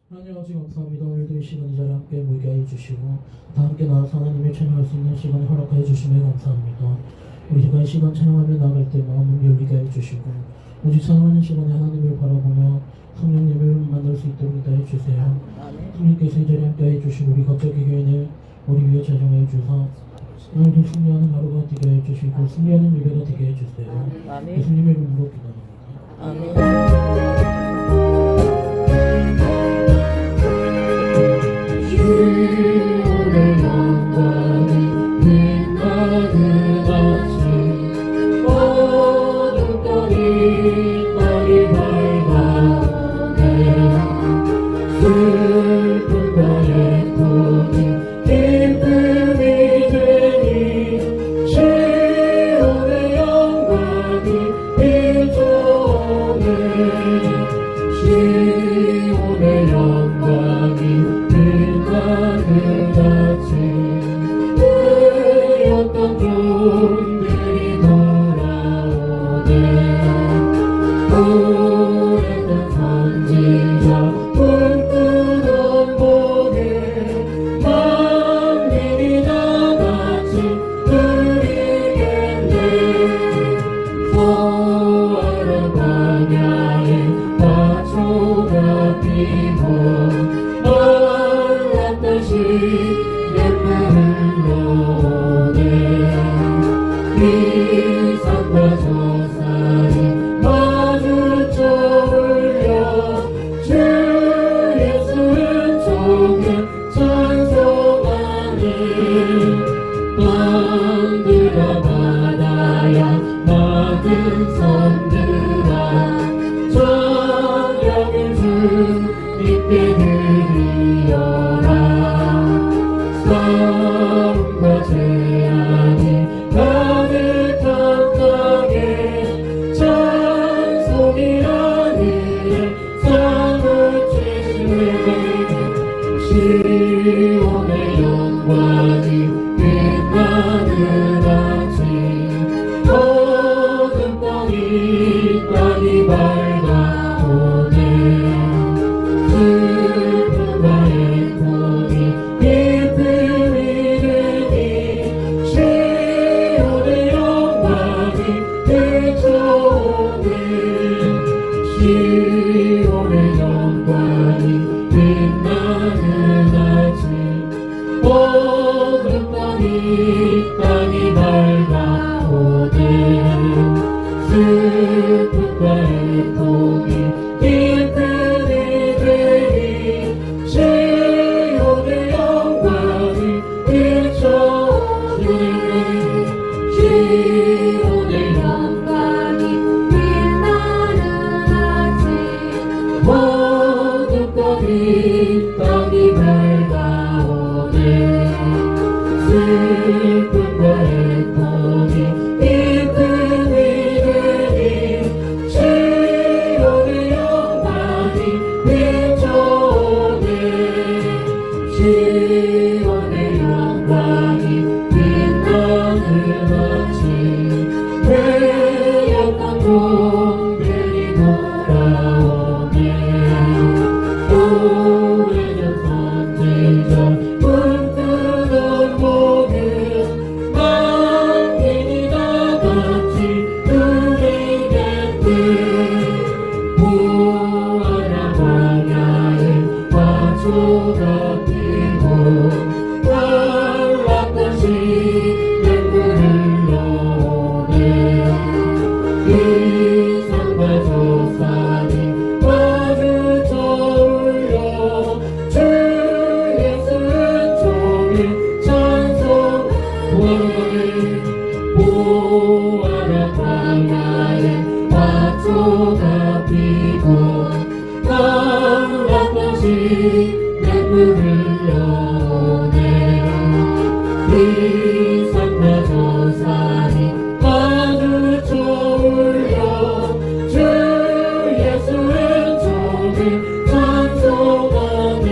하나님 아버지 감사합니다. 오늘도 이 시간 이 자리에 함께 모이게 해주시고 다 함께 나와서 하나님을 찬양할 수 있는 시간을 허락해 주시며 감사합니다. 우리가 이 시간 찬양하며 나갈 때 마음을 열리게 해주시고 오직 찬양하는 시간에 하나님을 바라보며 성령님을 만날 수 있도록 인도해 주세요. 성령께서 이 자리에 함께 해주시고 우리 각자 교회는 우리 위에 자정해 주사 오늘도 승리하는 하루가 되게 해주시고 승리하는 예배가 되게 해주세요. 예수님의 이름으로 기도합니다. 아멘. 주의 영광이 빛나는 아침 어둠까지 날이 밝아오네 슬픔과 애통이 기쁨이 되니 시온의 영광이 비춰오네 시온의 영광이 빛나는 아침 되었던 종들이 돌아오네 오래된 선지자 꿈꾸던 복을 만민이 다같이 누리겠네 부활의 광야에 화초가 피고 이 산과 저 산이 마주쳐 울려 주 예수의 종을 찬송하니 땅들아 바다야 많은 섬들아 찬양을 주님께 드리어라 싸움과 재앙이 가득한 땅에 찬송이 하늘에 사무치시네 시온의 영광이 빛나는 아침 어둠 땅이 밝아오네 슬픔과 애통이 기쁨이 되니 시온의 영광이 비춰오네 시온의 영광이 빛나는 아침 어둠 땅이 밝아오네 슬픔과 애통이 기쁨이 되니 시온의 영광이 비춰오네 시온의 영광이 빛나는 아침 어둠 땅이 밝아오네 슬픔과 애통이 기쁨이 되니 시온의 영광이 비춰오네 시온의 영광이 빛나는 아침 되었던 종들이 돌아오네 오래전 선지자 꿈꾸던 복을 만민이 다같이 누리겠네 부활의 광야에 화초가 피고 연락없이 맹물을 흘러오네 이 산과 저 산이 마주쳐 울려 주 예수의 종을 찬송하네 부활의 광야에 화초가 피고 연락없이 맹물을 흘러오네 이 산과 저 산이 마주쳐 울려 주 예수의 종을 찬송하네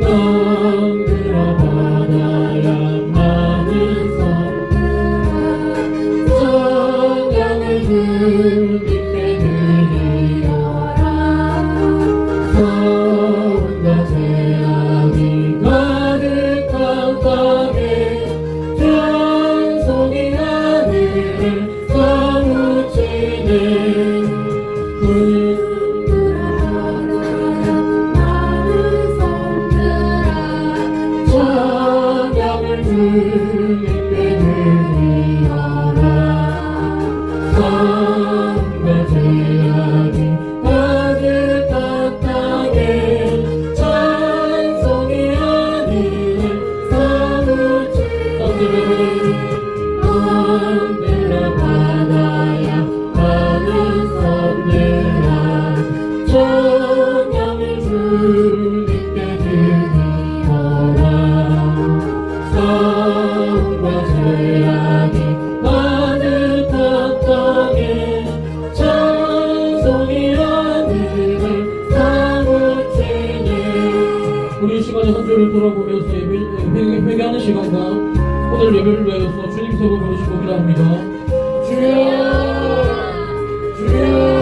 땅들아 바다야 많은 섬들아 찬양을 주님께 드리어라 지난 한 주를 돌아보면서 회개하는 시간과 오늘 예배를 위하여서 주님 세고 부르신 곡이라 합니다. 주여 주여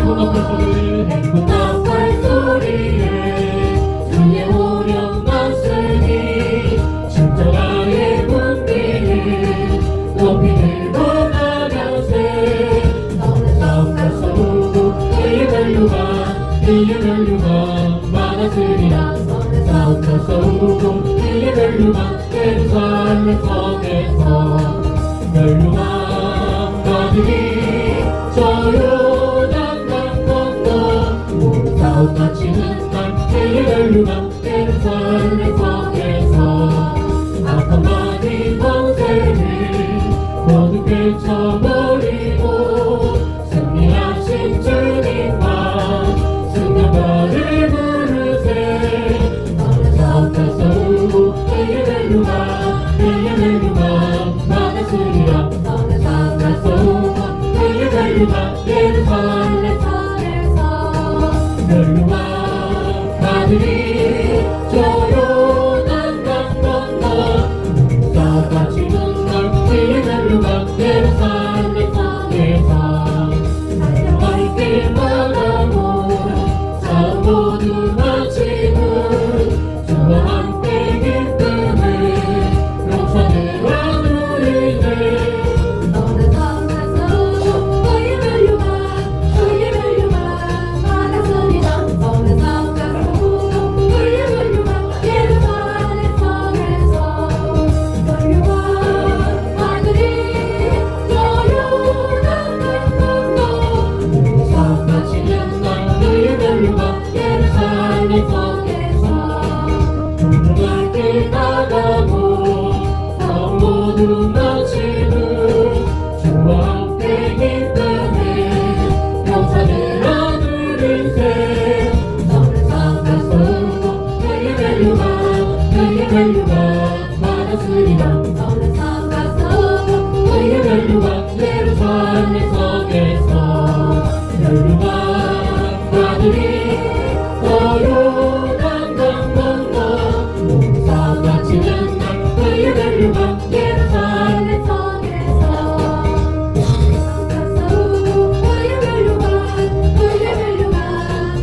행복한 소리에 행복한 소리에 주의 오령만 쓰니 십자가의 분기를 높이 들고 나가세 싸움과 싸우고 이의 멸류관 많았으리라 싸움과 싸우고 이의 멸류관 예루살렘 성에서 멸류관 가들이 저 요단강 건너 싸움과 치는 날 이의 멸류관 예루살렘 성에서 악한 많이 권세를 모두 깨쳐버리고 승리하신 주님만 승려가를 부르세 싸움과 싸우고 이의 멸류관 많았으리라 싸움과 싸우고 이의 멸류관 예루살렘 성에서 멸류관 가들이 저 요단강 건너 싸움과 치는 날 이의 멸류관 예루살렘 성에서 살려갈 만하고 싸움 모두 마치고 주와 함께 기쁨을 넘쳐내라 누리네 너는 싸움과 싸우고 그의 멸류관 많았으리라 너는 싸움과 싸우고 그의 멸류관 예루살렘 성에서 멸류관 아들이 저 요단강 건너 싸움과 치는 날 그의 멸류관 예루살렘 성에서 훌륭하게 나가고 싸움 모두 마치고 주와 함께 기쁨을 영산을 누리세 너는 싸움과 싸우고 그의 멸류관 많았으리라 너는 싸움과 싸우고 그의 멸류관 예루살렘 성에서 멸류관 가들이 저 요단강 건너 싸움과 치는 날 그의 멸류관 예루살렘 성에서 싸움과 싸우고 그의 멸류관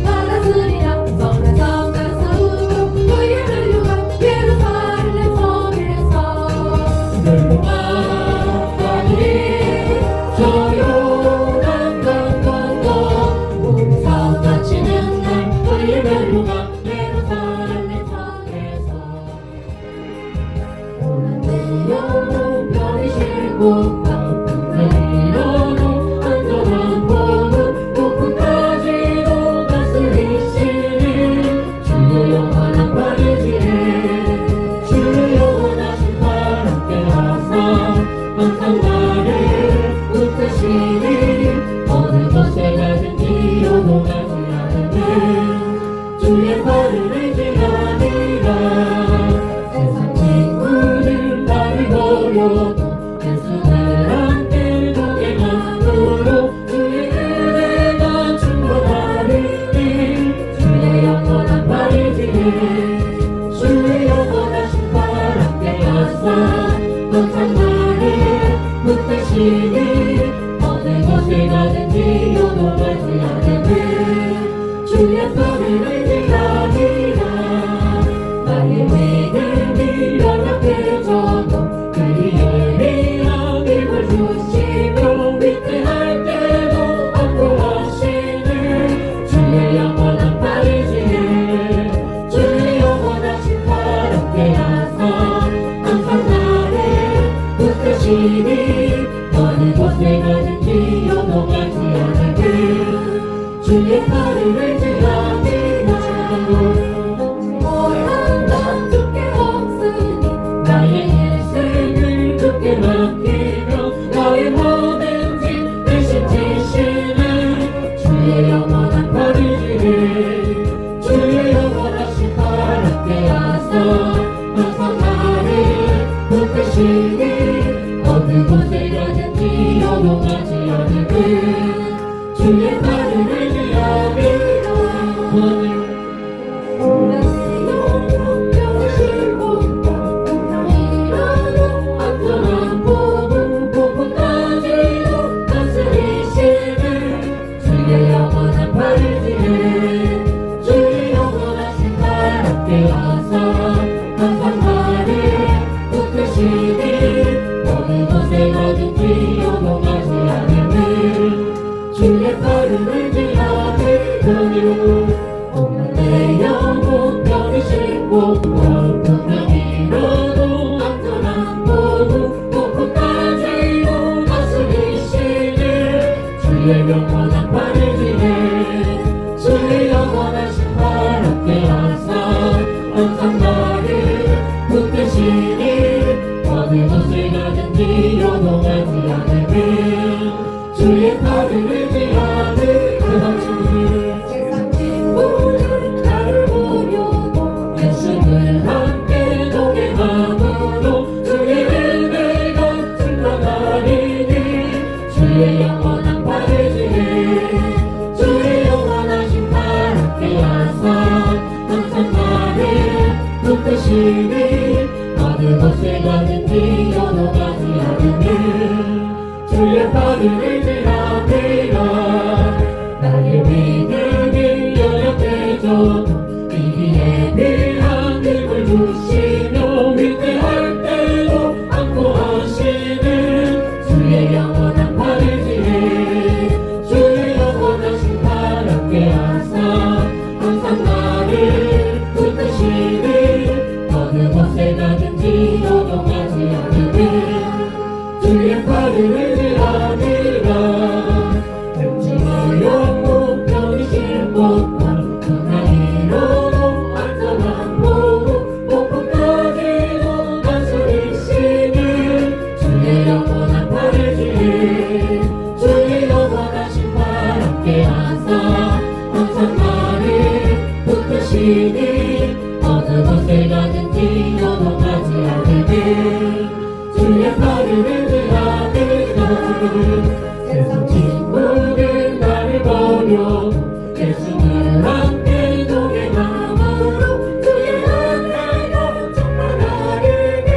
많았으리라 너는 싸움과 싸우고 그의 멸류관 예루살렘 성에서 멸류관 가들이 저 요단강 건너 싸움과 치는 날 그의 멸류관 예루살렘 성에서 오늘 영웅 별이 실고 내리로도 안전한 복음 폭풍까지도 다스리시니 주의 영원한 바르지에 주의 영원하신 발 함께 하사 항상 나를 붙드시니 어느 곳에 가든지 요동하지 않으면 주의 발을 의지하리라 세상 친구들 나를 버려도 예수를 함께 동행함으로 주의 은혜가 충분하리니 주의 영원한 발이지에 주의 영원하신 발 함께 하사 항상 나를 붙드시니 어느 곳에 가든지 요동하지 않으면 주의 발을 의지하리라 나의 믿음이 연약해져도 그의 예리한 힘을 주시며 위태할 때도 안보하시는 주의 영원한 발이지에 주의 영원하신 발 함께 하사 항상 나를 붙드시니 어느 곳에 가든지 요동하지 않으면 주의 발을 의지하리라 모양만 주께 없으니 나의 인생을 주께 맡기며 나의 모든 짐 대신 지시는 주의 영원한 발이지에 주의 영원하신 발 함께 하사 항상 나를 붙드시니 어느 곳에 가든지 요동하지 않으면 주의 발을 의지하리라 안전한 복음 폭풍까지도 다스리시는 주의 영원한 주의 팔을 의지하리라. 오늘 내 영혼 병이 싣고 분명히 너도 안전한 곳 높은 가지로 다스리시니 주의 영원한 팔을 지내 주의 영원하신 팔 함께 하사 항상 나를 붙드시니 어느 곳을 가든지 요동하지 않으면 주의 팔을 의지하는 세상 친구들 나를 보려고 예수를 함께 동행함으로 주의 은혜가 증가하리니 주의 영원한 팔을 지내 주의 영원하신 팔 함께 하사 항상 나를 붙드시니 어느 곳에 가든지 요동하지 않으면 주의 팔을 의지함이라. 나의 믿음이 연약해져도 위기에 비한 힘을 주시며 위대할 때도 안고하시는 주의 영원한 팔을 지내 주의 영원하신 팔 함께 하사 항상 나를 붙드시니 어느 곳에 가든지 요동하지 않으면 주의 팔을 의지하리라. lem지의 영혼 병이 싣고 분명히로도 안전한 곳 높은 가지도 다스리시니 주의 영원한 팔을 지내 주의 영원하신 팔 함께 하사 항상 나를 붙드시니 어느 곳에 가든지 요동하지 않으면 주의 팔을 의지하리라. 세상 친구들 나를 버려 예수를 함께 동행함으로 주의 은혜가 충만하리니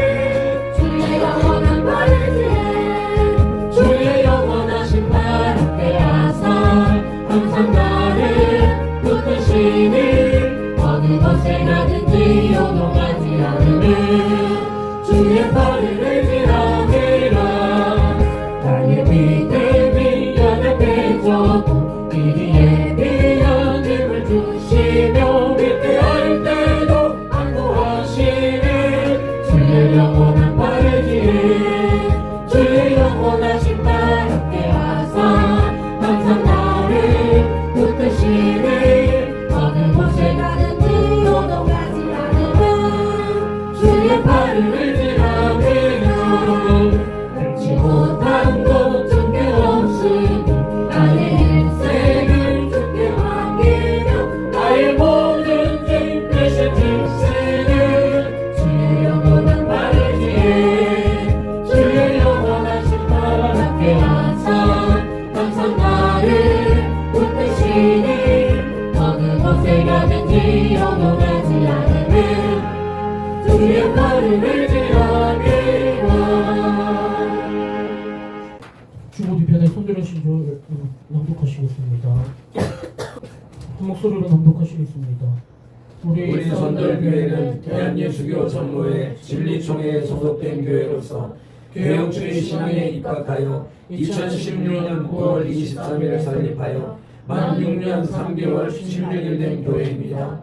주의 영원한 팔을 지내 주의 영원하신 팔 함께 하사 항상 나를 붙드시니 어느 곳에 가든지 요동하지 않으면 주의 팔을 의지하리라. 나의 믿음이 연약해져도 미리에 비한 힘을 주시며 위대할 때도 안고하시니 주의 영원한 팔을 지내 주의 영원하신 팔 함께 하사 항상 나를 붙드시니 어느 곳에 가든지 요동하지 않으면 주의 팔을 의지하리라. 알지 못한 것 전개 없으니 나의 인생을 주께 맡기며 나의 모든 죄 대신 질세는 주의 영원한 팔을 지내 주의 영원하신 팔 함께 하사 항상 나를 붙드시니 어느 곳에 가든지 요동하지 않으면 주의 팔을 의지하리라. 주보 뒤편에 손들은 신조를 낭독하시겠습니다. 한 목소리로 낭독하시겠습니다. 우리 선돌교회는 대한예수교 전무회 진리총회에 소속된 교회로서 개혁주의 신앙에 입각하여 2016년 9월 23일 설립하여 만 6년 3개월 16일 된 교회입니다.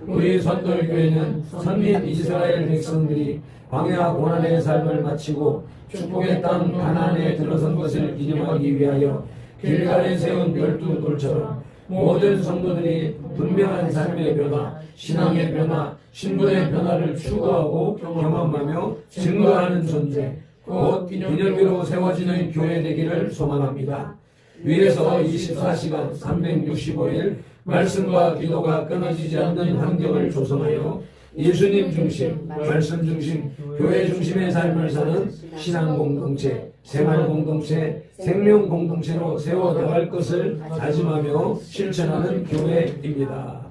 우리 선돌교회는 선민 이스라엘 백성들이 광야 고난의 삶을 마치고 축복의 땅 가나안에 들어선 것을 기념하기 위하여 길갈에 세운 12돌처럼 모든 성도들이 분명한 삶의 변화, 신앙의 변화, 신분의 변화를 추구하고 경험하며 증거하는 존재, 곧 기념비로 세워지는 교회 되기를 소망합니다. 위에서 24시간 365일 말씀과 기도가 끊어지지 않는 환경을 조성하여 예수님 중심, 말씀 중심, 교회 중심의 삶을 사는 신앙 공동체, 생활 공동체, 생명 공동체로 세워나갈 것을 다짐하며 실천하는 교회입니다.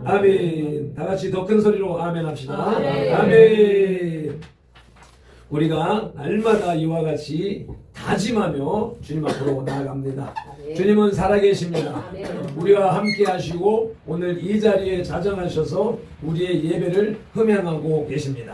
아멘. 다 같이 더 큰 소리로 아멘 합시다. 아멘. 우리가 날마다 이와 같이 다짐하며 주님 앞으로 나아갑니다. 주님은 살아계십니다. 우리와 함께 하시고 오늘 이 자리에 자정하셔서 우리의 예배를 흠양하고 계십니다.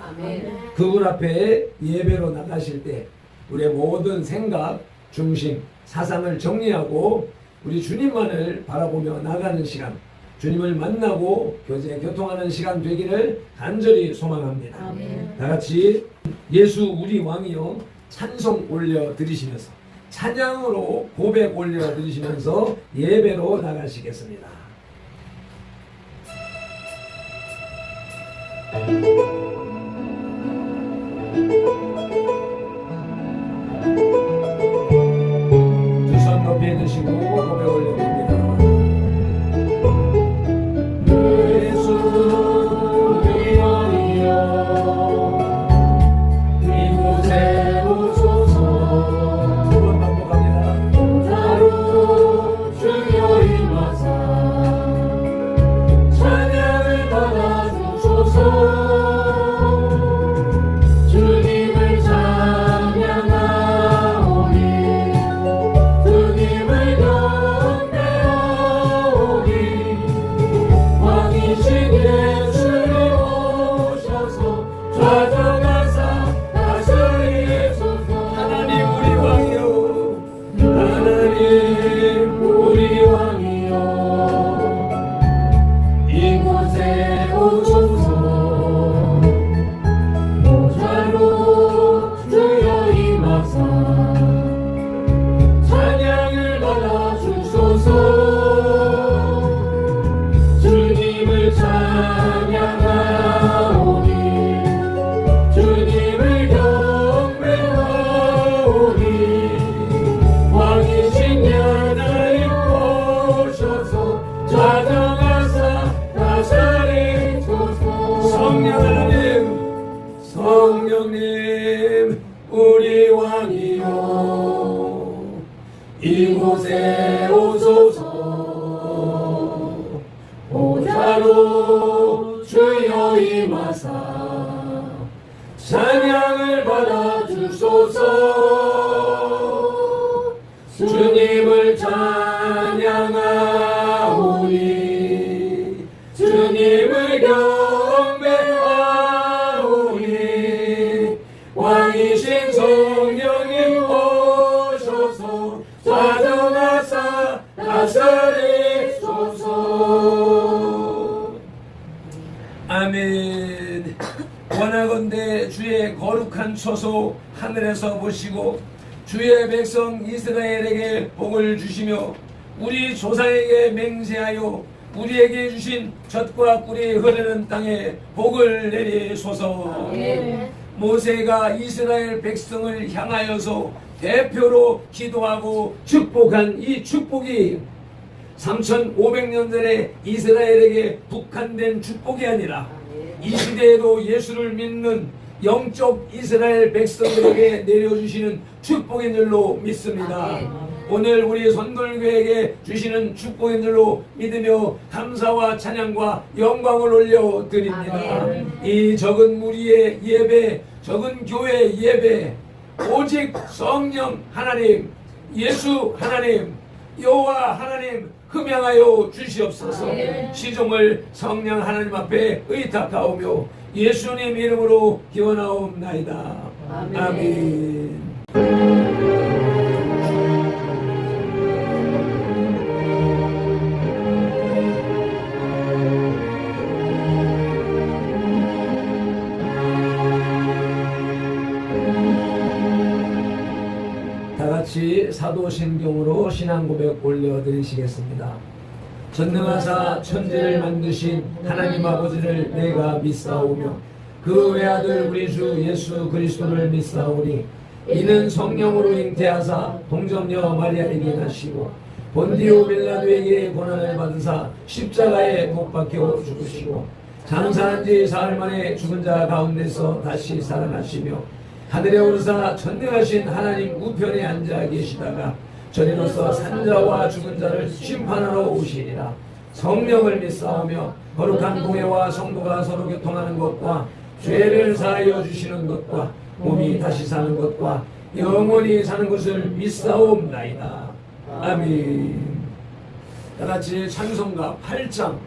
그분 앞에 예배로 나가실 때 우리의 모든 생각, 중심, 사상을 정리하고 우리 주님만을 바라보며 나가는 시간, 주님을 만나고 교통하는 시간 되기를 간절히 소망합니다. 아멘. 다 같이 예수 우리 왕이여 찬송 올려 드리시면서 찬양으로 고백 올려 드리시면서 예배로 나가시겠습니다. 두 손 높이 드시고 고백 올려 드립니다. 예수 우리 왕이여 이곳에 오소서 두 번 반복합니다. 보좌로 주여 임하사 찬양을 받아주소서 주님을 찬양하오니 주님을 경배하오니 왕이신 예수님 오셔서 좌정하사 다스리소서 하나님 우리 왕이여 하나님 우리 왕이여 이곳에 오소서 보좌로 주여 임하사 찬양을 받아주소서 주님을 찬양하오니 주님을 경배하오니 왕이신 하나님 오셔서 좌정하사 다스리소서 성령 하나님, 성령님 우리 왕이여 이곳에 오소서 보좌로 주여 임하사 찬양을 받아주소서 주님을 찬양하오니 주님을 경배하오니 왕이신 성령님 오셔서 좌정하사 다스리소서 아멘. 원하건대 주의 거룩한 처소 하늘에서 보시고 주의 백성 이스라엘에게 복을 주시며 우리 조상에게 맹세하여 우리에게 주신 젖과 꿀이 흐르는 땅에 복을 내리소서. 모세가 이스라엘 백성을 향하여서 대표로 기도하고 축복한 이 축복이 3500년 전에 이스라엘에게 북한된 축복이 아니라 이 시대에도 예수를 믿는 영적 이스라엘 백성들에게 내려주시는 축복인 줄로 믿습니다. 오늘 우리 선돌교회에게 주시는 축복인 줄로 믿으며 감사와 찬양과 영광을 올려드립니다. 이 적은 무리의 예배, 적은 교회 예배, 오직 성령 하나님, 예수 하나님, 여호와 하나님 흠양하여 주시옵소서. 시종을 성령 하나님 앞에 의탁하오며 예수님 이름으로 기원하옵나이다. 아멘. 다같이 사도신경으로 신앙고백 올려드리시겠습니다. 전능하사 천지를 만드신 하나님 아버지를 내가 믿사오며 그 외아들 우리 주 예수 그리스도를 믿사오니 이는 성령으로 잉태하사 동정녀 마리아에게 나시고 본디오 빌라도에게 고난을 받으사 십자가에 못 박혀 죽으시고 장사한 지 사흘 만에 죽은 자 가운데서 다시 살아나시며 하늘에 오르사 전능하신 하나님 우편에 앉아 계시다가 저리로서 산자와 죽은 자를 심판하러 오시리라. 성령을 믿사오며 거룩한 공회와 성도가 서로 교통하는 것과 죄를 사하여 주시는 것과 몸이 다시 사는 것과 영원히 사는 것을 믿사옵나이다. 아멘. 다같이 찬송가 8장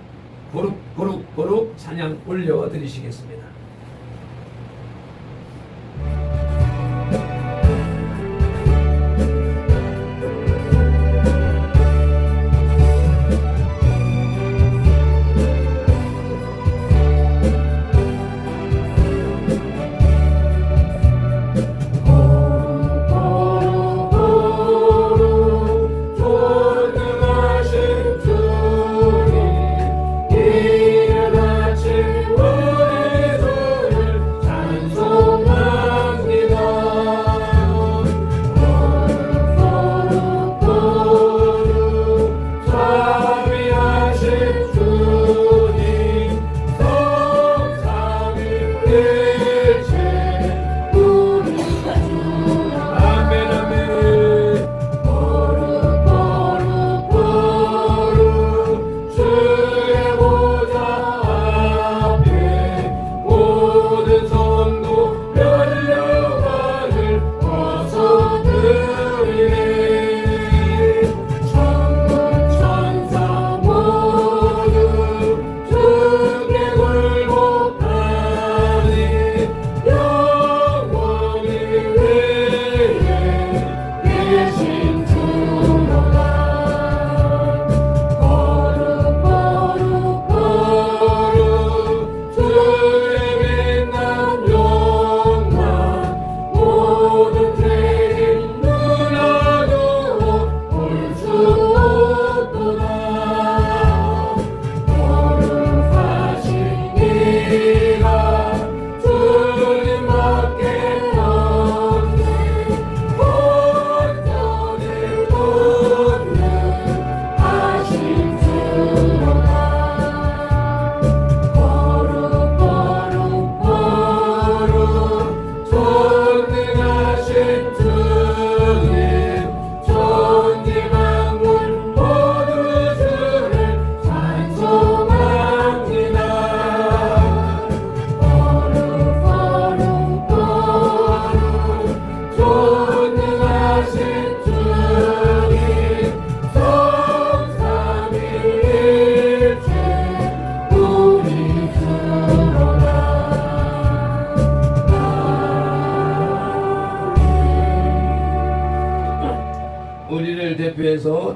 거룩 찬양 올려드리시겠습니다.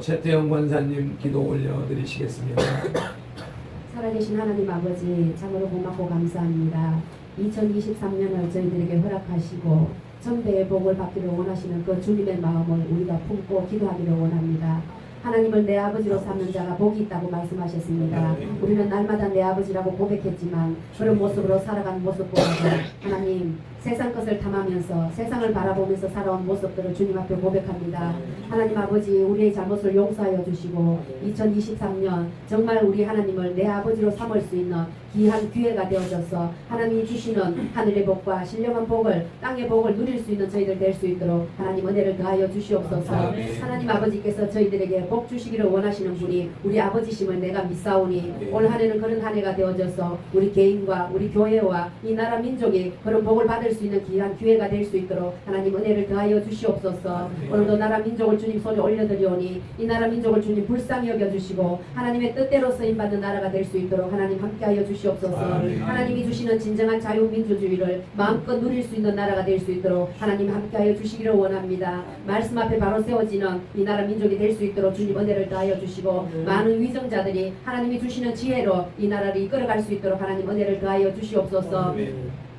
최태영 권사님 기도 올려드리시겠습니다. 살아계신 하나님 아버지 참으로 고맙고 감사합니다. 2023년을 저희들에게 허락하시고 천배의 복을 받기를 원하시는 그 주님의 마음을 우리가 품고 기도하기를 원합니다. 하나님을 내 아버지로 삼는 자가 복이 있다고 말씀하셨습니다. 우리는 날마다 내 아버지라고 고백했지만 그런 모습으로 살아가는 모습보다도 하나님 세상 것을 탐하면서 세상을 바라보면서 살아온 모습들을 주님 앞에 고백합니다. 하나님 아버지 우리의 잘못을 용서하여 주시고 2023년 정말 우리 하나님을 내 아버지로 삼을 수 있는 귀한 기회가 되어져서 하나님이 주시는 하늘의 복과 신령한 복을 땅의 복을 누릴 수 있는 저희들 될 수 있도록 하나님 은혜를 더하여 주시옵소서. 하나님 아버지께서 저희들에게 복 주시기를 원하시는 분이 우리 아버지심을 내가 믿사오니 올 한해는 그런 한 해가 되어져서 우리 개인과 우리 교회와 이 나라 민족이 그런 복을 받을 수 있는 귀한 기회가 될 수 있도록 하나님 은혜를 더하여 주시옵소서. 오늘도 나라 민족을 주님 손에 올려드리오니 이 나라 민족을 주님 불쌍히 여겨주시고 하나님의 뜻대로 쓰임받는 나라가 될 수 있도록 하나님 함께하여 주시옵소서. 하나님이 주시는 진정한 자유민주주의를 마음껏 누릴 수 있는 나라가 될 수 있도록 하나님 함께하여 주시기를 원합니다. 말씀 앞에 바로 세워지는 이 나라 민족이 될 수 있도록 주님 은혜를 더하여 주시고 많은 위정자들이 하나님이 주시는 지혜로 이 나라를 이끌어갈 수 있도록 하나님 은혜를 더하여 주시옵소서.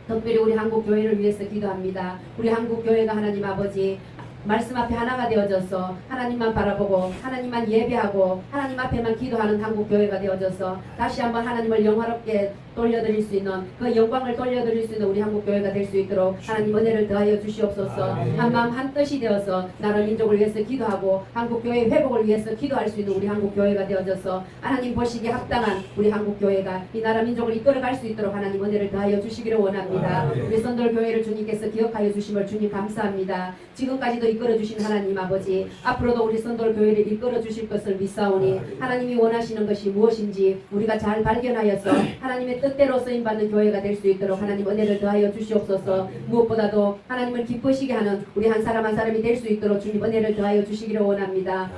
특별히 우리 한국 교회를 위해서 기도합니다. 우리 한국 교회가 하나님 아버지 말씀 앞에 하나가 되어져서 하나님만 바라보고 하나님만 예배하고 하나님 앞에만 기도하는 한국 교회가 되어져서 다시 한번 하나님을 영화롭게 돌려드릴 수 있는 그 영광을 돌려드릴 수 있는 우리 한국 교회가 될 수 있도록 하나님 은혜를 더하여 주시옵소서. 한마음 한뜻이 되어서 나라 민족을 위해서 기도하고 한국 교회의 회복을 위해서 기도할 수 있는 우리 한국 교회가 되어져서 하나님 보시기에 합당한 우리 한국 교회가 이 나라 민족을 이끌어갈 수 있도록 하나님 은혜를 더하여 주시기를 원합니다. 우리 선돌 교회를 주님께서 기억하여 주심을 주님 감사합니다. 지금까지도 이끌어 주신 하나님 아버지 앞으로도 우리 선돌 교회를 이끌어 주실 것을 믿사오니 하나님이 원하시는 것이 무엇인지 우리가 잘 발견하여서 하나님의 뜻대로 쓰임받는 교회가 될 수 있도록 하나님 은혜를 더하여 주시옵소서. 무엇보다도 하나님을 기쁘시게 하는 우리 한 사람 한 사람이 될 수 있도록 주님 은혜를 더하여 주시기를 원합니다.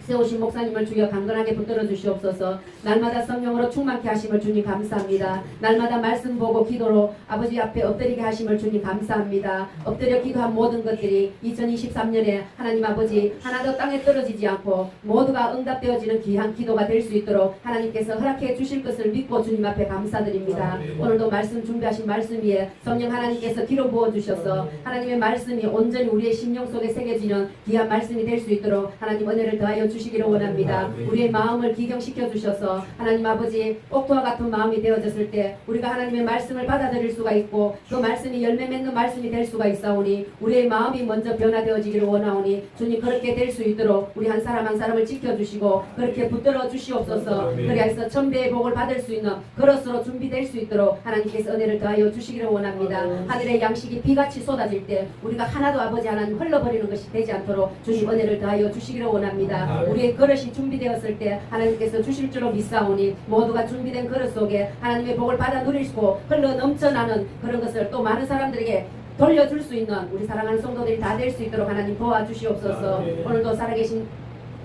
세우신 목사님을 주여 강건하게 붙들어 주시옵소서. 날마다 성령으로 충만케 하심을 주님 감사합니다. 날마다 말씀 보고 기도로 아버지 앞에 엎드리게 하심을 주님 감사합니다. 엎드려 기도한 모든 것들이 2023년에 하나님 아버지 하나도 땅에 떨어지지 않고 모두가 응답되어지는 귀한 기도가 될 수 있도록 하나님께서 허락해 주실 것을 믿고 주님 앞에 감사드립니다. 오늘도 말씀 준비하신 말씀 위에 성령 하나님께서 기름 부어주셔서 하나님의 말씀이 온전히 우리의 심령 속에 새겨지는 귀한 말씀이 될 수 있도록 하나님 은혜를 더하여 주시기를 원합니다. 우리의 마음을 기경시켜 주셔서 하나님 아버지 옥토와 같은 마음이 되어졌을 때 우리가 하나님의 말씀을 받아들일 수가 있고 그 말씀이 열매 맺는 말씀이 될 수가 있사오니 우리의 마음이 먼저 변화되어지기를 원하오니 주님 그렇게 될 수 있도록 우리 한 사람 한 사람을 지켜주시고 그렇게 붙들어 주시옵소서. 그리하여서 천배의 복을 받을 수 있는 그릇으로 준비될 수 있도록 하나님께서 은혜를 더하여 주시기를 원합니다. 하늘의 양식이 비같이 쏟아질 때 우리가 하나도 아버지 하나님 흘러버리는 것이 되지 않도록 주님 은혜를 더하여 주시기를 원합니다. 우리의 그릇이 준비되었을 때 하나님께서 주실 줄로 믿사오니 모두가 준비된 그릇 속에 하나님의 복을 받아 누리시고 흘러 넘쳐나는 그런 것을 또 많은 사람들에게 돌려줄 수 있는 우리 사랑하는 성도들이 다 될 수 있도록 하나님 도와주시옵소서. 오늘도 살아계신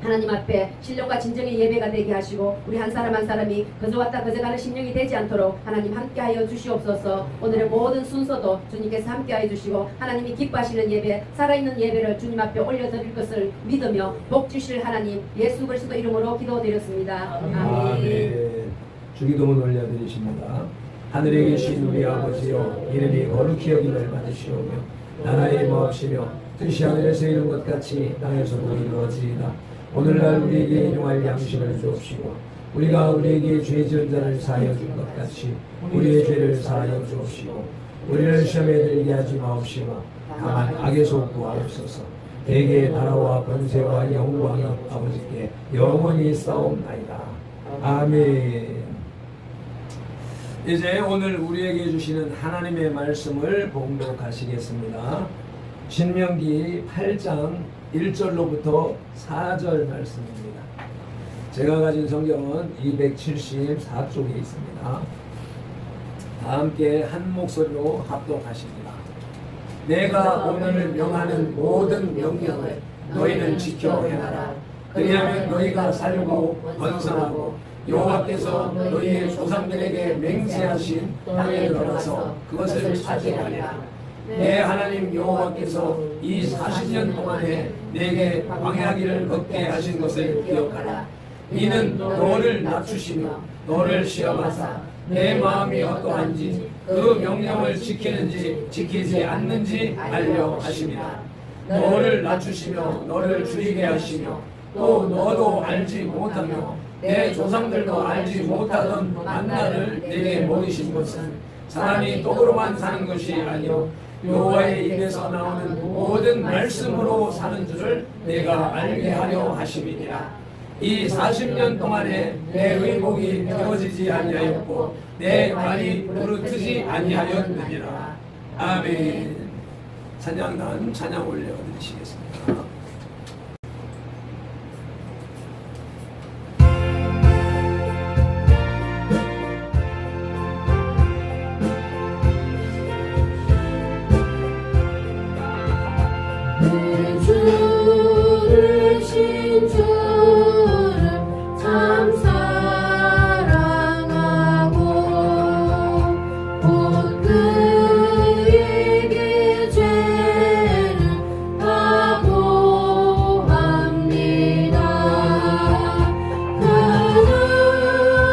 하나님 앞에 신령과 진정의 예배가 되게 하시고 우리 한 사람 한 사람이 그저 왔다 그저 가는 심령이 되지 않도록 하나님 함께하여 주시옵소서. 오늘의 모든 순서도 주님께서 함께하여 주시고 하나님이 기뻐하시는 예배 살아있는 예배를 주님 앞에 올려드릴 것을 믿으며 복 주실 하나님 예수 그리스도 이름으로 기도드렸습니다. 아멘. 주기도문 올려드리십니다. 하늘에 계신 우리 아버지여 이름이 거룩히 여김을 받으시오며 나라의 임하옵시며 뜻이 하늘에서 이룬 것 같이 땅에서도 이루어지이다. 오늘날 우리에게 일용할 양식을 주옵시고 우리가 우리에게 죄 지은 자를 사하여 준 것 같이 우리의 죄를 사하여 주옵시고 우리를 시험에 들게 하지 마옵시고 다만 악에서 구하옵소서. 대개 나라와 권세와 영광이 아버지께 영원히 싸움나이다. 아멘. 이제 오늘 우리에게 주시는 하나님의 말씀을 봉독하시겠습니다. 신명기 8장 1절로부터 4절 말씀입니다. 제가 가진 성경은 274쪽에 있습니다. 다 함께 한 목소리로 합독하십니다. 내가 오늘 명하는 모든 명령을 너희는 지켜 행하라. 그리하면 너희가 살고 번성하고 여호와께서 너희의 조상들에게 맹세하신 땅에 들어가서 그것을 차지하리라. 내 하나님 여호와께서 이 40년 동안에 내게 광야길을 걷게 하신 것을 기억하라. 이는 너를 낮추시며 너를 시험하사 내 마음이 어떠한지 그 명령을 지키는지 지키지 않는지 알려 하심이라. 너를 낮추시며 너를 줄이게 하시며 또 너도 알지 못하며 내 조상들도 알지 못하던 만나를 내게 먹이신 것은 사람이 떡으로만 사는 것이 아니요 여호와의 입에서 나오는 모든 말씀으로 사는 줄을 내가 알게 하려 하심이니라. 이 40년 동안에 내 의복이 펴지지 아니하였고 내 발이 부르트지 아니하였느니라. 아멘. 찬양단 찬양 올려드리시겠습니다. 내 주를 신주를 참 사랑하고 곧 그에게 죄를 각오합니다. 그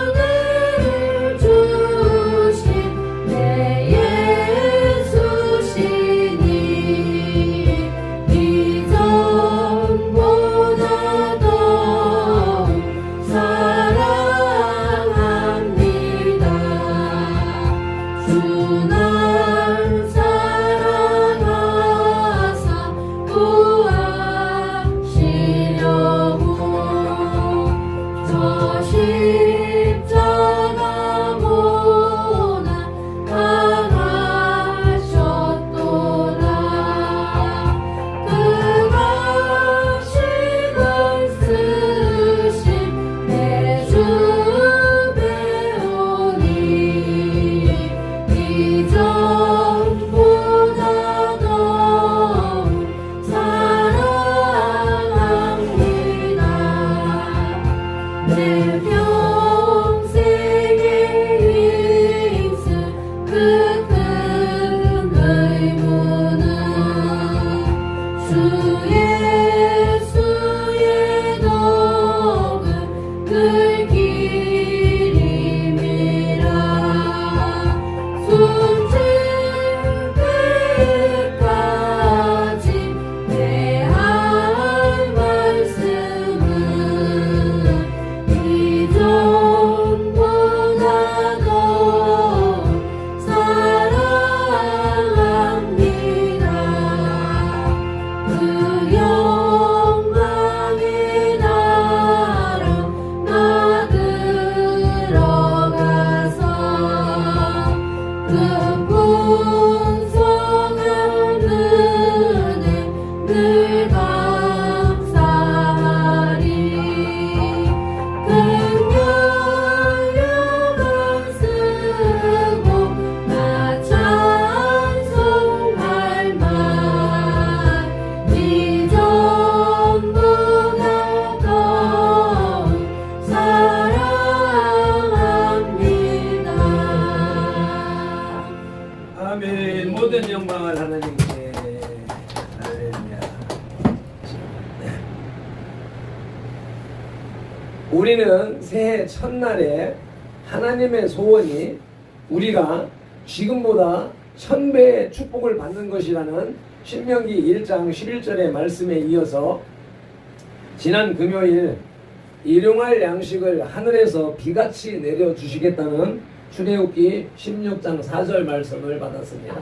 은혜를 주신 내 예수시니 이전보다 더 사랑합니다. 주 날 사랑하사 구하시려고 저 십자가 모나 당하셨도다. 그 가시를 쓰신 내 주 배우니 이전보다 더 사랑합니다. 내 평생의 힘쓰 그 큰 의무는 주 예수의 녹음 그 길임이라. 숨질 때까지 내 할 말씀은 이전보다 더 사랑합니다. 그 영광의 나라 나 들어가서 그 풍성한 은혜 늘 감사하리. 큰 연료가 쓰고 나 찬송할 말 이전보다 더 사랑합니다. 아멘. 모든 영광을 하나님께. 할렐루야. 우리는 새해 첫날에 하나님의 소원이 우리가 지금보다 1000배의 축복을 받는 것이라는 신명기 1장 11절의 말씀에 이어서 지난 금요일 일용할 양식을 하늘에서 비같이 내려주시겠다는 출애굽기 16장 4절 말씀을 받았습니다.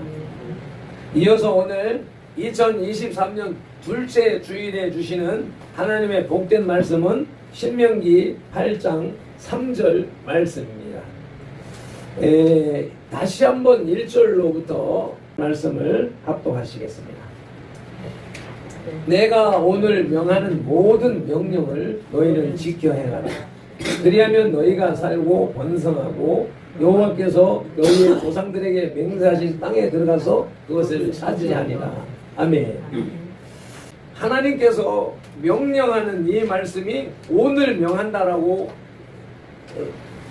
이어서 오늘 2023년 둘째 주일에 주시는 하나님의 복된 말씀은 신명기 8장 3절 말씀입니다. 다시 한번 1절로부터 말씀을 합독하시겠습니다. 내가 오늘 명하는 모든 명령을 너희는 지켜 행하라. 그리하면 너희가 살고 번성하고 여호와께서 너희의 조상들에게 맹세하신 땅에 들어가서 그것을 차지하니라. 아멘. 하나님께서 명령하는 이 말씀이 오늘 명한다라고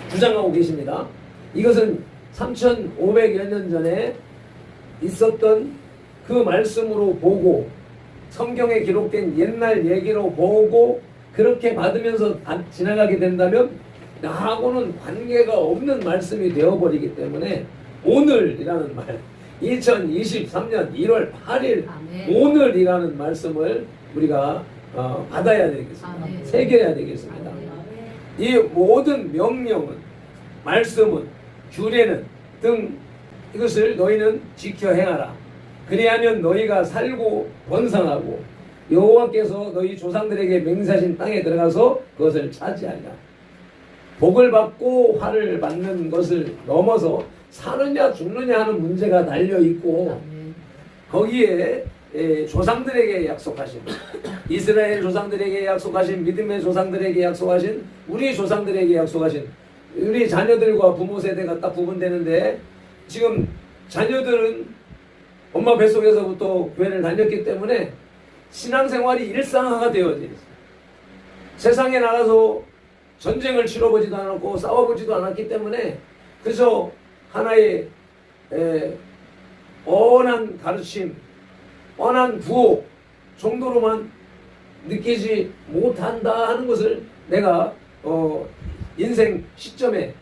주장하고 계십니다. 이것은 3500여 년 전에 있었던 그 말씀으로 보고 성경에 기록된 옛날 얘기로 보고 그렇게 받으면서 지나가게 된다면 나하고는 관계가 없는 말씀이 되어버리기 때문에 오늘이라는 말 2023년 1월 8일 아멘. 오늘이라는 말씀을 우리가 받아야 되겠습니다. 아멘. 새겨야 되겠습니다. 이 모든 명령은 말씀은 규례는 등 이것을 너희는 지켜 행하라. 그리하면 너희가 살고 번성하고 여호와께서 너희 조상들에게 맹세하신 땅에 들어가서 그것을 차지하리라. 복을 받고 화를 받는 것을 넘어서 사느냐 죽느냐 하는 문제가 달려 있고 아멘. 거기에 조상들에게 약속하신 이스라엘 조상들에게 약속하신 믿음의 조상들에게 약속하신 우리 조상들에게 약속하신 우리 자녀들과 부모 세대가 딱 구분되는데 지금 자녀들은 엄마 뱃속에서부터 교회를 다녔기 때문에 신앙생활이 일상화가 되어져 있어요. 세상에 나가서 전쟁을 치러보지도 않았고 싸워보지도 않았기 때문에 그저 하나의 언한 가르침, 언한 구호 정도로만 느끼지 못한다 하는 것을 내가 인생 시점에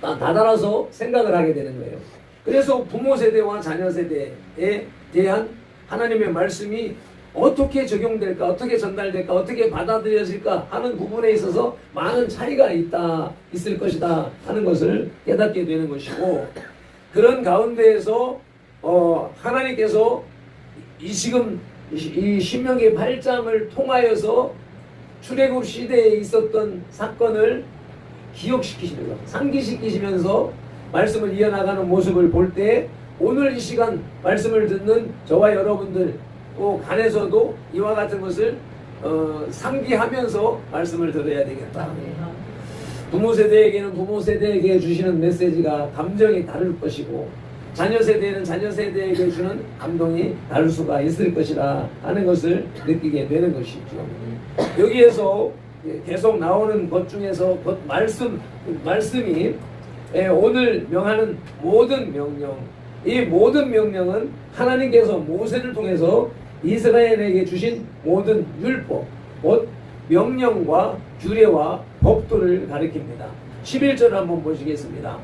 다다라서 생각을 하게 되는 거예요. 그래서 부모 세대와 자녀 세대에 대한 하나님의 말씀이 어떻게 적용될까, 어떻게 전달될까, 어떻게 받아들여질까 하는 부분에 있어서 많은 차이가 있을 것이다 하는 것을 깨닫게 되는 것이고 그런 가운데에서 하나님께서 지금 이 신명기 8장을 통하여서 출애굽 시대에 있었던 사건을 기억시키시면서 상기시키시면서 말씀을 이어나가는 모습을 볼 때 오늘 이 시간 말씀을 듣는 저와 여러분들 또 간에서도 이와 같은 것을 상기하면서 말씀을 들어야 되겠다. 부모 세대에게는 부모 세대에게 주시는 메시지가 감정이 다를 것이고 자녀 세대에는 자녀 세대에게 주는 감동이 다를 수가 있을 것이라 하는 것을 느끼게 되는 것이죠. 여기에서 계속 나오는 것 중에서 말씀이 오늘 명하는 모든 명령, 이 모든 명령은 하나님께서 모세를 통해서 이스라엘에게 주신 모든 율법, 곧 명령과 규례와 법도를 가리킵니다. 11절 한번 보시겠습니다.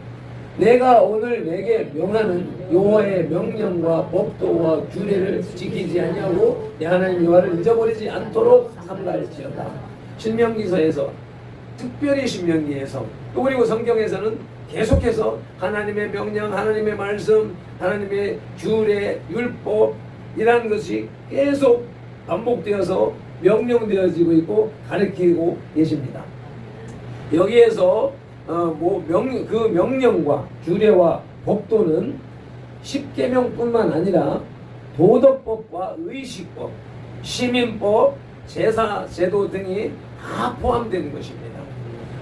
내가 오늘 내게 명하는 여호와의 명령과 법도와 규례를 지키지 아니하고 내 하나님 여호와를 잊어버리지 않도록 삼가할지어다. 신명기서에서 특별히 신명기에서 또 그리고 성경에서는 계속해서 하나님의 명령, 하나님의 말씀, 하나님의 규례, 율법 이라는 것이 계속 반복되어서 명령되어지고 있고 가르치고 계십니다. 여기에서 그 명령과 규례와 법도는 십계명뿐만 아니라 도덕법과 의식법, 시민법, 제사, 제도 등이 다 포함되는 것입니다.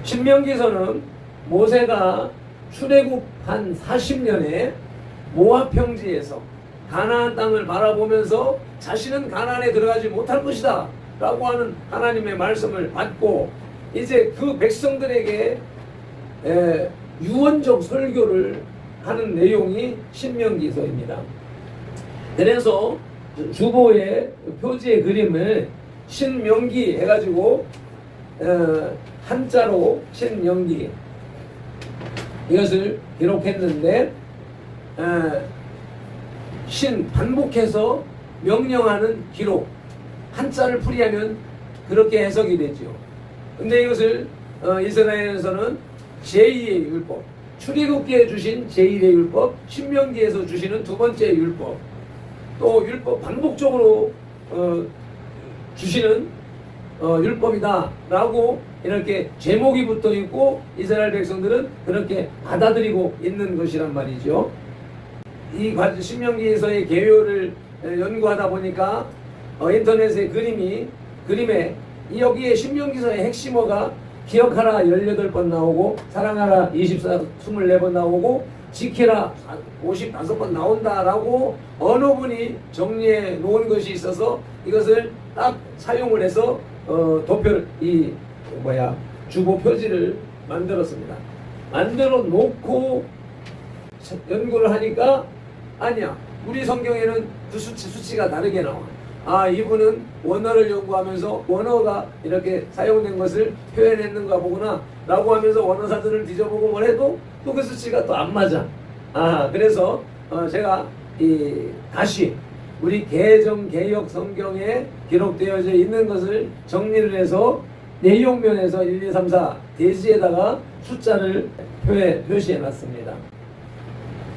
신명기서는 모세가 출애굽한 40년에 모압 평지에서 가나안 땅을 바라보면서 자신은 가나안에 들어가지 못할 것이다 라고 하는 하나님의 말씀을 받고 이제 그 백성들에게 유언적 설교를 하는 내용이 신명기서입니다. 그래서 주보의 표지의 그림을 신명기 해가지고 한자로 신명기 이것을 기록했는데 반복해서 명령하는 기록 한자를 풀이하면 그렇게 해석이 되죠. 근데 이것을 이스라엘에서는 제2의 율법, 출애굽기에 주신 제1의 율법, 신명기에서 주시는 두 번째 율법, 또 율법 반복적으로 주시는 율법이다 라고 이렇게 제목이 붙어 있고 이스라엘 백성들은 그렇게 받아들이고 있는 것이란 말이죠. 이 신명기에서의 개요를 연구하다 보니까 인터넷의 그림에 여기에 신명기서의 핵심어가 기억하라 18번 나오고 사랑하라 24번 나오고 지키라 55번 나온다라고 어느 분이 정리해 놓은 것이 있어서 이것을 딱 사용을 해서 주보 표지를 만들었습니다. 만들어 놓고 연구를 하니까 아니야 우리 성경에는 그 수치가 다르게 나와. 아, 이분은 원어를 연구하면서 원어가 이렇게 사용된 것을 표현했는가 보구나 라고 하면서 원어 사전을 뒤져보고 뭘 해도 또 그 수치가 또 안 맞아. 아, 그래서 제가 다시 우리 개역 성경에 기록되어져 있는 것을 정리를 해서 내용면에서 1, 2, 3, 4 대지에다가 숫자를 표시해 놨습니다.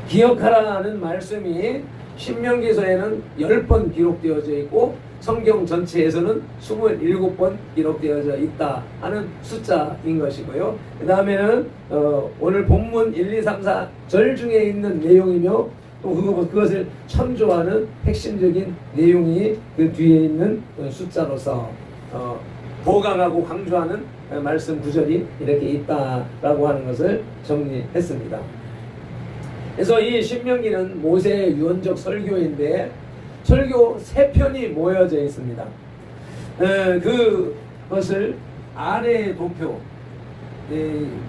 기억하라는 말씀이 신명기서에는 10번 기록되어져 있고 성경 전체에서는 27번 기록되어져 있다 하는 숫자인 것이고요. 그 다음에는 오늘 본문 1, 2, 3, 4 절 중에 있는 내용이며 또 그것을 참조하는 핵심적인 내용이 그 뒤에 있는 숫자로서 보강하고 강조하는 말씀 구절이 이렇게 있다라고 하는 것을 정리했습니다. 그래서 이 신명기는 모세의 유언적 설교인데 설교 3편이 모여져 있습니다. 그것을 아래의 도표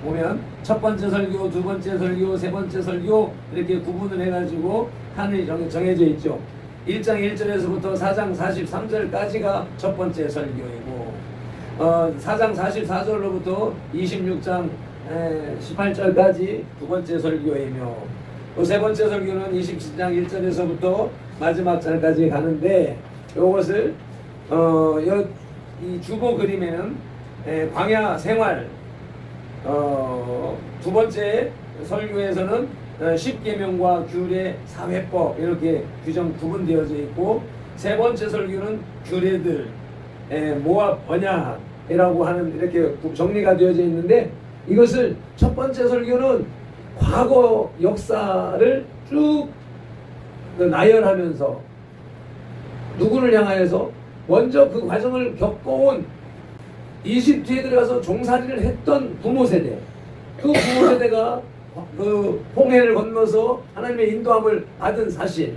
보면 첫 번째 설교, 두 번째 설교, 세 번째 설교 이렇게 구분을 해가지고 칸이 정해져 있죠. 1장 1절에서부터 4장 43절까지가 첫 번째 설교이고 4장 44절로부터 26장 18절까지 두 번째 설교이며 또 세 번째 설교는 27장 1절에서부터 마지막 절까지 가는데 이것을 이 주보 그림에는 광야 생활 두 번째 설교에서는 10계명과 규례 사회법 이렇게 구분되어져 있고 세 번째 설교는 규례들 모압 언약이라고 하는 이렇게 정리가 되어져 있는데 이것을 첫 번째 설교는 과거 역사를 쭉 나열하면서 누구를 향하여서 먼저 그 과정을 겪어온 이집트에 들어가서 종살이를 했던 부모 세대, 그 부모 세대가 그 홍해를 건너서 하나님의 인도함을 받은 사실,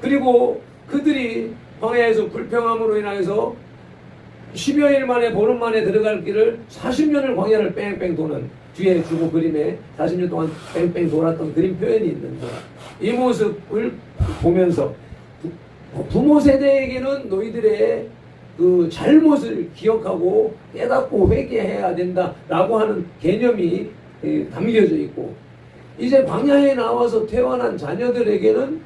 그리고 그들이 광야에서 불평함으로 인하여서 10여일 만에 보름 만에 들어갈 길을 40년을 광야를 뺑뺑 도는 뒤에 주고 그림에 40년 동안 뺑뺑 돌았던 그림 표현이 있는데 이 모습을 보면서 부모 세대에게는 너희들의 그 잘못을 기억하고 깨닫고 회개해야 된다라고 하는 개념이 담겨져 있고 이제 광야에 나와서 태어난 자녀들에게는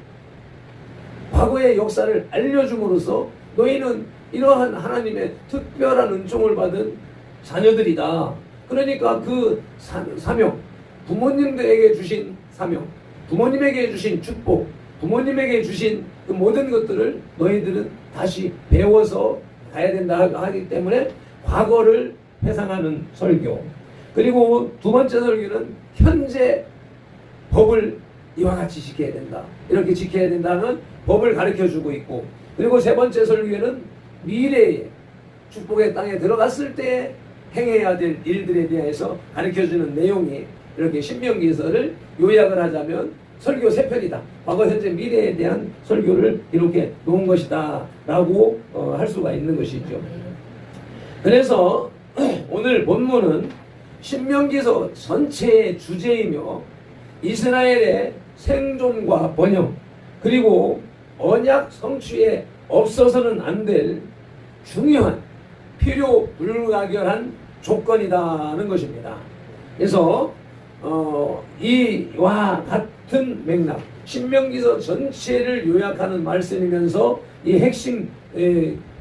과거의 역사를 알려줌으로써 너희는 이러한 하나님의 특별한 은총을 받은 자녀들이다. 그러니까 그 사명, 부모님들에게 주신 사명, 부모님에게 주신 축복, 부모님에게 주신 그 모든 것들을 너희들은 다시 배워서 가야 된다 하기 때문에 과거를 회상하는 설교. 그리고 두 번째 설교는 현재 법을 이와 같이 지켜야 된다. 이렇게 지켜야 된다는 법을 가르쳐주고 있고 그리고 세 번째 설교에는 미래의 축복의 땅에 들어갔을 때 행해야 될 일들에 대해서 가르쳐주는 내용이 이렇게 신명기서를 요약을 하자면 설교 3편이다. 과거, 현재, 미래에 대한 설교를 이렇게 놓은 것이다 라고 할 수가 있는 것이죠. 그래서 오늘 본문은 신명기서 전체의 주제이며 이스라엘의 생존과 번영 그리고 언약 성취에 없어서는 안 될 중요한 필요 불가결한 조건이라는 것입니다. 그래서 이와 같은 맥락 신명기서 전체를 요약하는 말씀이면서 이 핵심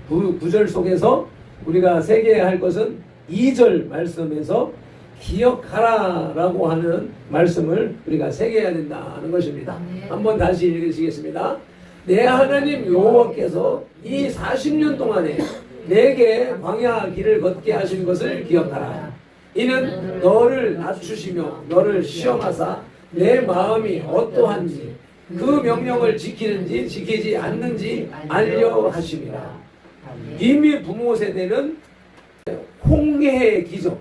구절 속에서 우리가 새겨야 할 것은 2절 말씀에서 기억하라 라고 하는 말씀을 우리가 새겨야 된다는 것입니다. 한번 다시 읽으시겠습니다. 내 하나님 여호와께서 이 40년 동안에 내게 광야 길을 걷게 하신 것을 기억하라. 이는 너를 낮추시며 너를 시험하사 내 마음이 어떠한지 그 명령을 지키는지 지키지 않는지 알려 하심이라. 이미 부모 세대는 홍해의 기적,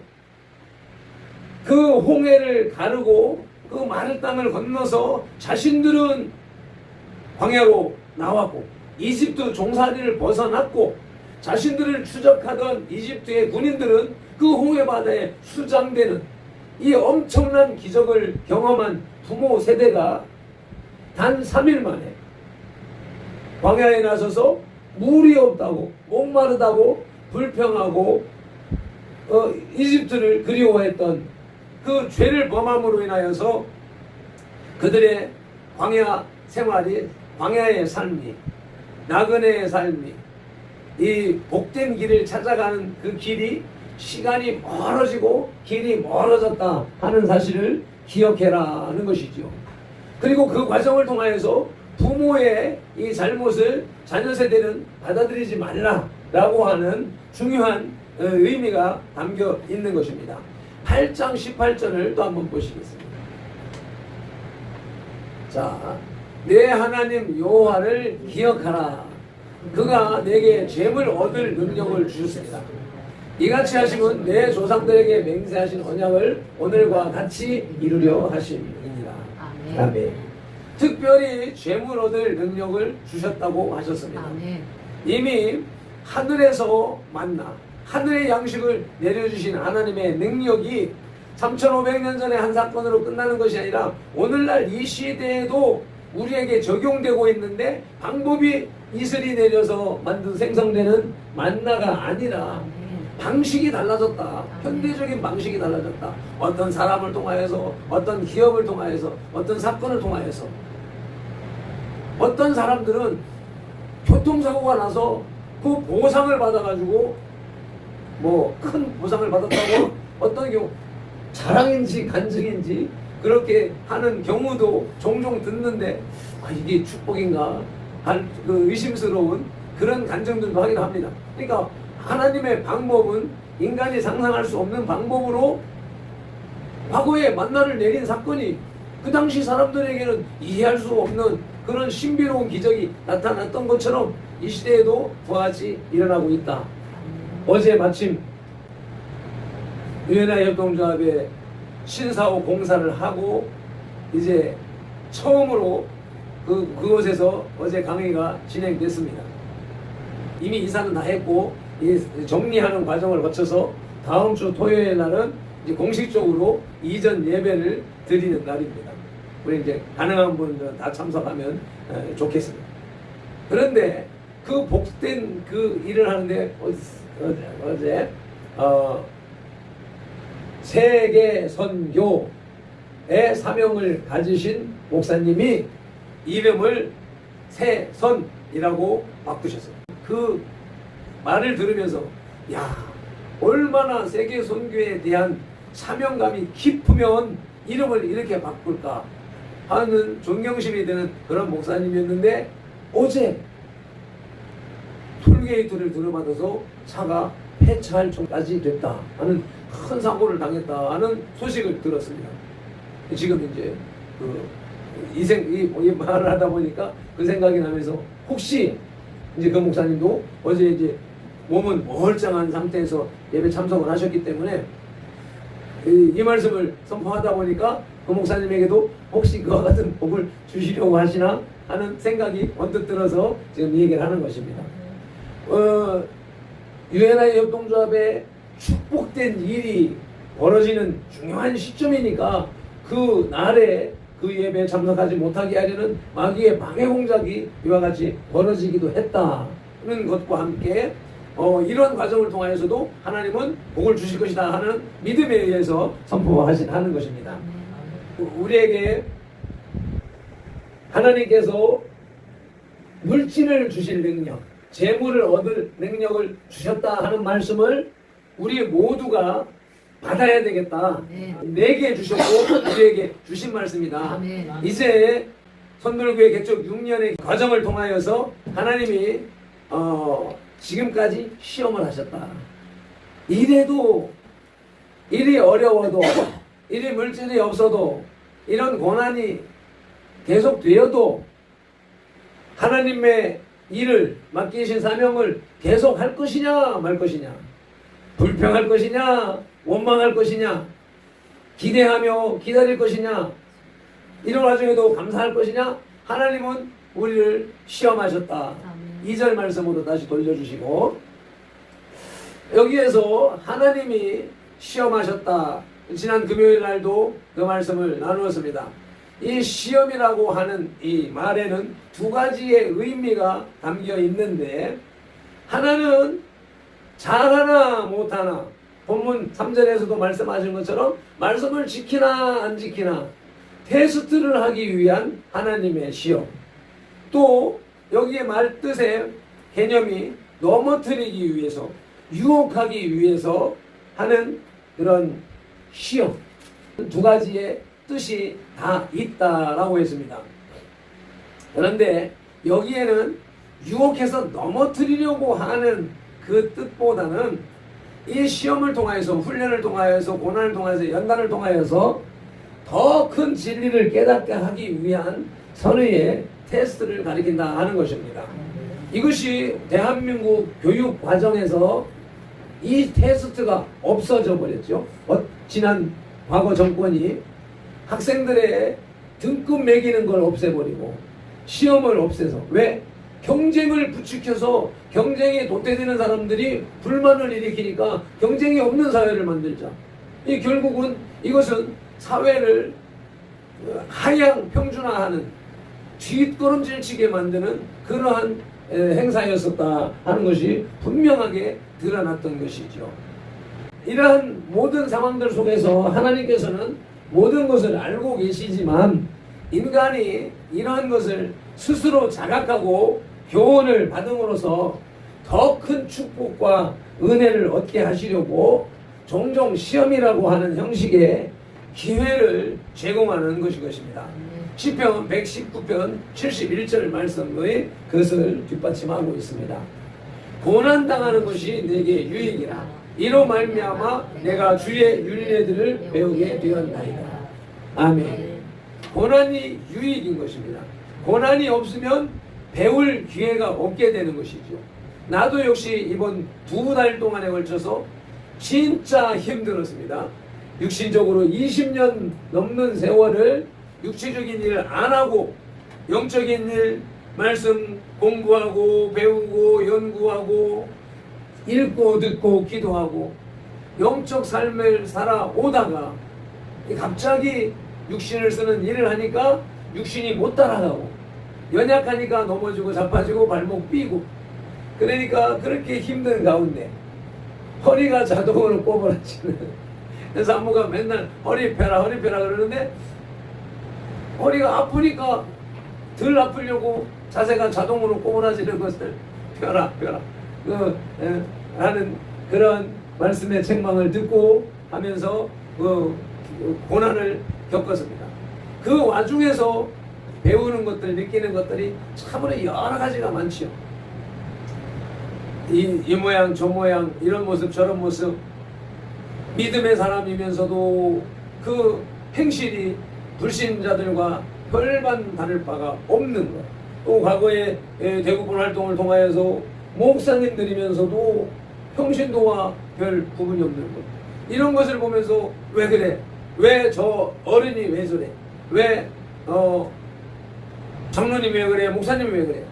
그 홍해를 가르고 그 마른 땅을 건너서 자신들은 광야로 나왔고 이집트 종살이를 벗어났고 자신들을 추적하던 이집트의 군인들은 그 홍해 바다에 수장되는 이 엄청난 기적을 경험한 부모 세대가 단 3일 만에 광야에 나서서 물이 없다고, 목마르다고, 불평하고 이집트를 그리워했던 그 죄를 범함으로 인하여서 그들의 광야 생활이, 광야의 삶이, 나그네의 삶이, 이 복된 길을 찾아가는 그 길이 시간이 멀어지고 길이 멀어졌다 하는 사실을 기억해라는 것이죠. 그리고 그 과정을 통하여서 부모의 이 잘못을 자녀 세대는 받아들이지 말라라고 하는 중요한 의미가 담겨 있는 것입니다. 8장 18절을 또 한번 보시겠습니다. 자, 내 하나님 여호와를 기억하라. 그가 내게 재물 얻을 능력을 주셨습니다. 이같이 하심은 내 조상들에게 맹세하신 언약을 오늘과 같이 이루려 하심이니라. 아멘. 아멘. 특별히 재물 얻을 능력을 주셨다고 하셨습니다. 아멘. 이미 하늘에서 만나, 하늘의 양식을 내려주신 하나님의 능력이 3500년 전에 한 사건으로 끝나는 것이 아니라 오늘날 이 시대에도 우리에게 적용되고 있는데, 방법이 이슬이 내려서 만든 생성되는 만나가 아니라 방식이 달라졌다. 현대적인 방식이 달라졌다. 어떤 사람을 통하여서, 어떤 기업을 통하여서, 어떤 사건을 통하여서. 어떤 사람들은 교통사고가 나서 그 보상을 받아가지고 뭐 큰 보상을 받았다고 어떤 경우 자랑인지 간증인지 그렇게 하는 경우도 종종 듣는데, 이게 축복인가 그 의심스러운 그런 간증들도 하긴 합니다. 그러니까 하나님의 방법은 인간이 상상할 수 없는 방법으로 과거에 만나를 내린 사건이 그 당시 사람들에게는 이해할 수 없는 그런 신비로운 기적이 나타났던 것처럼 이 시대에도 그와 같이 일어나고 있다. 어제 마침 유엔아 협동조합의 신사후 공사를 하고 이제 처음으로 그곳에서 어제 강의가 진행됐습니다. 이미 이사는 다 했고 정리하는 과정을 거쳐서 다음 주 토요일 날은 이제 공식적으로 이전 예배를 드리는 날입니다. 우리 이제 가능한 분들은 다 참석하면 좋겠습니다. 그런데 그 복된 그 일을 하는데 어제 세계 선교의 사명을 가지신 목사님이 이름을 새선이라고 바꾸셨어요. 그 말을 들으면서 얼마나 세계 선교에 대한 사명감이 깊으면 이름을 이렇게 바꿀까 하는 존경심이 드는 그런 목사님이었는데, 어제 톨게이트를 들어받아서 차가 폐차할 정도까지 됐다 하는 큰 사고를 당했다 하는 소식을 들었습니다. 지금 이제 이 말을 하다 보니까 그 생각이 나면서, 혹시 이제 그 목사님도 어제 이제 몸은 멀쩡한 상태에서 예배 참석을 하셨기 때문에 이 말씀을 선포하다 보니까 그 목사님에게도 혹시 그와 같은 복을 주시려고 하시나 하는 생각이 언뜻 들어서 지금 이 얘기를 하는 것입니다. 유엔아 협동조합의 축복된 일이 벌어지는 중요한 시점이니까 그 날에 그 예배에 참석하지 못하게 하려는 마귀의 방해 공작이 이와 같이 벌어지기도 했다는 것과 함께 이런 과정을 통하여서도 하나님은 복을 주실 것이다 하는 믿음에 의해서 선포하는 것입니다. 우리에게 하나님께서 물질을 주실 능력, 재물을 얻을 능력을 주셨다 하는 말씀을 우리 모두가 받아야 되겠다. 내게 주셨고 우리에게 주신 말씀이다. 아멘. 이제 선돌교회 개척 6년의 과정을 통하여서 하나님이 지금까지 시험을 하셨다. 이래도, 일이 어려워도, 일이 물질이 없어도, 이런 고난이 계속되어도 하나님의 일을 맡기신 사명을 계속 할 것이냐 말 것이냐, 불평할 것이냐 원망할 것이냐, 기대하며 기다릴 것이냐, 이런 와중에도 감사할 것이냐, 하나님은 우리를 시험하셨다. 2절 말씀으로 다시 돌려주시고, 여기에서 하나님이 시험하셨다. 지난 금요일 날도 그 말씀을 나누었습니다. 이 시험이라고 하는 이 말에는 두 가지의 의미가 담겨 있는데, 하나는 잘하나 못하나, 본문 3절에서도 말씀하신 것처럼 말씀을 지키나 안 지키나 테스트를 하기 위한 하나님의 시험. 또 여기에 말 뜻의 개념이 넘어뜨리기 위해서, 유혹하기 위해서 하는 그런 시험. 두 가지의 뜻이 다 있다라고 했습니다. 그런데 여기에는 유혹해서 넘어뜨리려고 하는 그 뜻보다는 이 시험을 통하여서, 훈련을 통하여서, 고난을 통하여서, 연단을 통하여서 더 큰 진리를 깨닫게 하기 위한 선의의 테스트를 가리킨다 하는 것입니다. 이것이 대한민국 교육 과정에서 이 테스트가 없어져 버렸죠. 지난 과거 정권이 학생들의 등급 매기는 걸 없애버리고 시험을 없애서, 왜? 경쟁을 부추겨서 경쟁에 도태되는 사람들이 불만을 일으키니까 경쟁이 없는 사회를 만들자. 결국은 이것은 사회를 하향 평준화하는, 뒷걸음질치게 만드는 그러한 행사였었다 하는 것이 분명하게 드러났던 것이죠. 이러한 모든 상황들 속에서 하나님께서는 모든 것을 알고 계시지만 인간이 이러한 것을 스스로 자각하고 교훈을 받음으로써 더 큰 축복과 은혜를 얻게 하시려고 종종 시험이라고 하는 형식의 기회를 제공하는 것입니다. 시편 119편 71절 말씀의 그것을 뒷받침하고 있습니다. 고난당하는 것이 내게 유익이라. 이로 말미암아 내가 주의 율례들을 배우게 되었나이다. 아멘. 고난이 유익인 것입니다. 고난이 없으면 배울 기회가 없게 되는 것이죠. 나도 역시 이번 2달 동안에 걸쳐서 진짜 힘들었습니다. 육신적으로 20년 넘는 세월을 육체적인 일을 안 하고 영적인 일, 말씀 공부하고 배우고 연구하고 읽고 듣고 기도하고 영적 삶을 살아오다가 갑자기 육신을 쓰는 일을 하니까 육신이 못 따라가고 연약하니까 넘어지고 자빠지고 발목 삐고, 그러니까 그렇게 힘든 가운데 허리가 자동으로 꼬부라지는, 그래서 안무가 맨날 허리 펴라 그러는데 허리가 아프니까 덜 아프려고 자세가 자동으로 꼬부라지는 것을 펴라 하는 그런 말씀의 책망을 듣고 하면서 고난을 겪었습니다. 그 와중에서 배우는 것들, 느끼는 것들이 참으로 여러 가지가 많죠. 이 모양 저 모양, 이런 모습 저런 모습, 믿음의 사람이면서도 그 행실이 불신자들과 별반 다를 바가 없는 것. 또 과거에 대구분 활동을 통하여서 목사님들이면서도 평신도와 별 구분이 없는 것. 이런 것을 보면서 왜 그래? 왜 저 어른이 왜 저래? 왜 장로님이 왜 그래? 목사님이 왜 그래?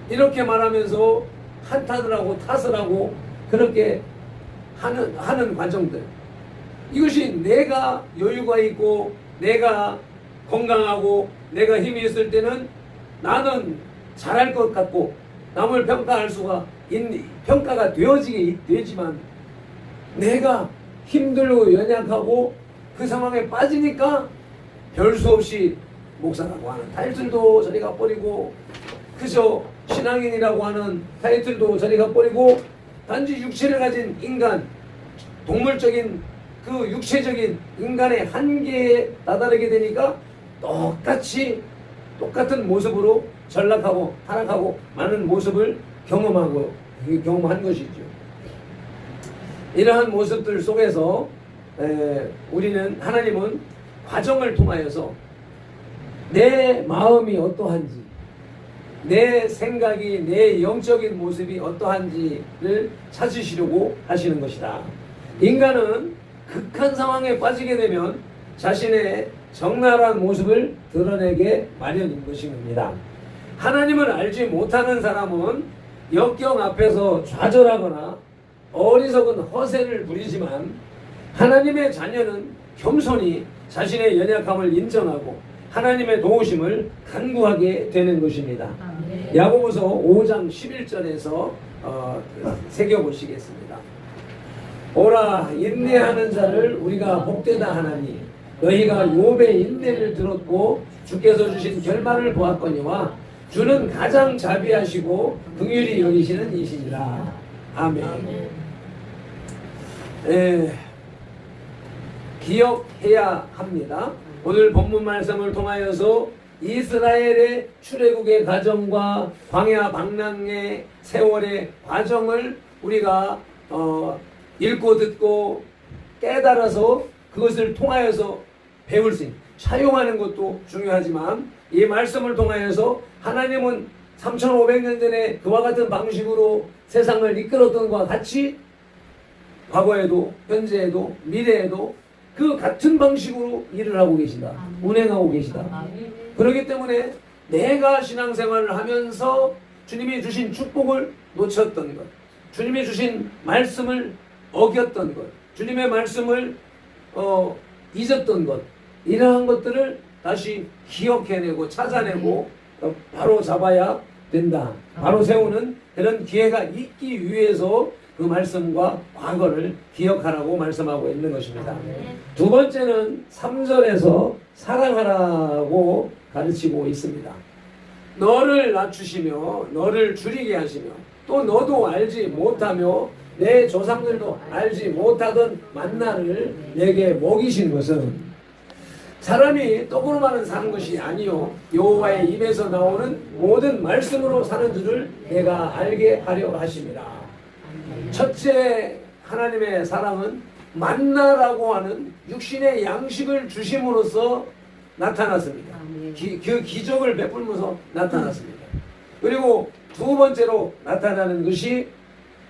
이렇게 말하면서 한탄을 하고 탓을 하고 그렇게 하는 과정들. 이것이 내가 여유가 있고 내가 건강하고 내가 힘이 있을 때는 나는 잘할 것 같고 남을 평가할 수가 평가가 되지만 내가 힘들고 연약하고 그 상황에 빠지니까 별 수 없이 목사라고 하는 타이틀도 저리 가버리고 그저 신앙인이라고 하는 타이틀도 저리 가버리고 단지 육체를 가진 인간, 동물적인 그 육체적인 인간의 한계에 다다르게 되니까 똑같은 모습으로 전락하고 타락하고 많은 모습을 경험한 것이죠. 이러한 모습들 속에서 하나님은 과정을 통하여서 내 마음이 어떠한지, 내 생각이, 내 영적인 모습이 어떠한지를 찾으시려고 하시는 것이다. 인간은 극한 상황에 빠지게 되면 자신의 적나라한 모습을 드러내게 마련인 것입니다. 하나님을 알지 못하는 사람은 역경 앞에서 좌절하거나 어리석은 허세를 부리지만 하나님의 자녀는 겸손히 자신의 연약함을 인정하고 하나님의 도우심을 간구하게 되는 것입니다. 야고보서 5장 11절에서 새겨보시겠습니다. 오라 인내하는 자를 우리가 복되다 하나니 너희가 욥의 인내를 들었고 주께서 주신 결말을 보았거니와 주는 가장 자비하시고 긍휼히 여기시는 이시니라. 아멘. 기억해야 합니다. 오늘 본문 말씀을 통하여서 이스라엘의 출애굽의 과정과 광야 방랑의 세월의 과정을 우리가 읽고 듣고 깨달아서 그것을 통하여서 배울 수 있는, 사용하는 것도 중요하지만 이 말씀을 통하여서 하나님은 3500년 전에 그와 같은 방식으로 세상을 이끌었던 것과 같이 과거에도 현재에도 미래에도 그 같은 방식으로 일을 하고 계시다. 운행하고 계시다. 그렇기 때문에 내가 신앙생활을 하면서 주님이 주신 축복을 놓쳤던 것, 주님이 주신 말씀을 어겼던 것, 주님의 말씀을 잊었던 것, 이러한 것들을 다시 기억해내고 찾아내고 바로 잡아야 된다. 바로 세우는 그런 기회가 있기 위해서 그 말씀과 과거를 기억하라고 말씀하고 있는 것입니다. 두 번째는 3절에서 사랑하라고 가르치고 있습니다. 너를 낮추시며 너를 줄이게 하시며 또 너도 알지 못하며 내 조상들도 알지 못하던 만나를 내게 먹이신 것은 사람이 떡으로만은 사는 것이 아니요 여호와의 입에서 나오는 모든 말씀으로 사는 줄을 내가 알게 하려 하심이라. 첫째 하나님의 사랑은 만나라고 하는 육신의 양식을 주심으로써 나타났습니다. 그 기적을 베풀면서 나타났습니다. 그리고 두 번째로 나타나는 것이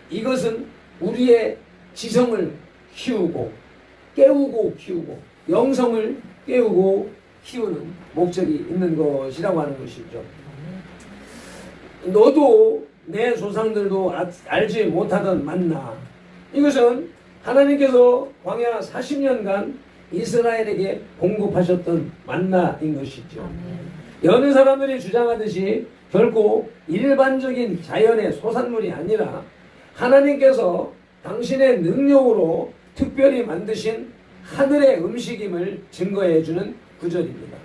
이것은 우리의 지성을 키우고 깨우고 키우고 영성을 깨우고 키우는 목적이 있는 것이라고 하는 것이죠. 너도 내 조상들도 알지 못하던 만나, 이것은 하나님께서 광야 40년간 이스라엘에게 공급하셨던 만나인 것이죠. 여느 사람들이 주장하듯이 결코 일반적인 자연의 소산물이 아니라 하나님께서 당신의 능력으로 특별히 만드신 하늘의 음식임을 증거해 주는 구절입니다.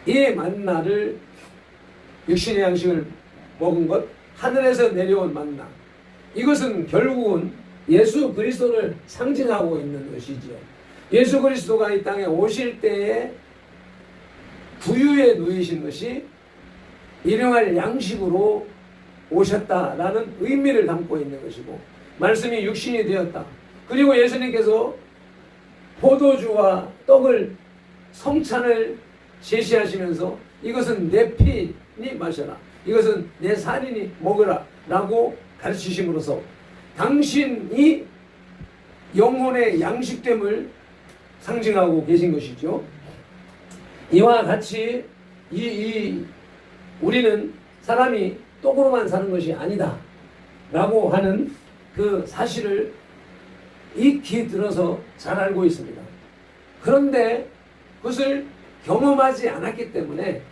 이 만나를 육신의 양식을 먹은 것, 하늘에서 내려온 만나, 이것은 결국은 예수 그리스도를 상징하고 있는 것이죠. 예수 그리스도가 이 땅에 오실 때에 부유에 누이신 것이 일용할 양식으로 오셨다라는 의미를 담고 있는 것이고, 말씀이 육신이 되었다. 그리고 예수님께서 포도주와 떡을 성찬을 제시하시면서 이것은 내 피니 마셔라, 이것은 내 살이니 먹으라 라고 가르치심으로써 당신이 영혼의 양식됨을 상징하고 계신 것이죠. 이와 같이 우리는 사람이 떡으로만 사는 것이 아니다 라고 하는 그 사실을 익히 들어서 잘 알고 있습니다. 그런데 그것을 경험하지 않았기 때문에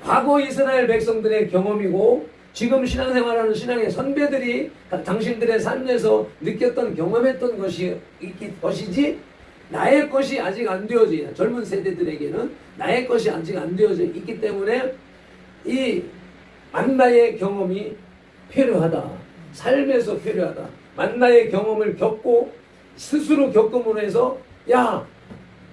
과거 이스라엘 백성들의 경험이고 지금 신앙생활하는 신앙의 선배들이 당신들의 삶에서 느꼈던 경험했던 것이지 나의 것이 아직 안 되어져, 젊은 세대들에게는 나의 것이 아직 안 되어져 있기 때문에 이 만나의 경험이 필요하다. 삶에서 필요하다. 만나의 경험을 겪고 스스로 겪음으로 해서 야,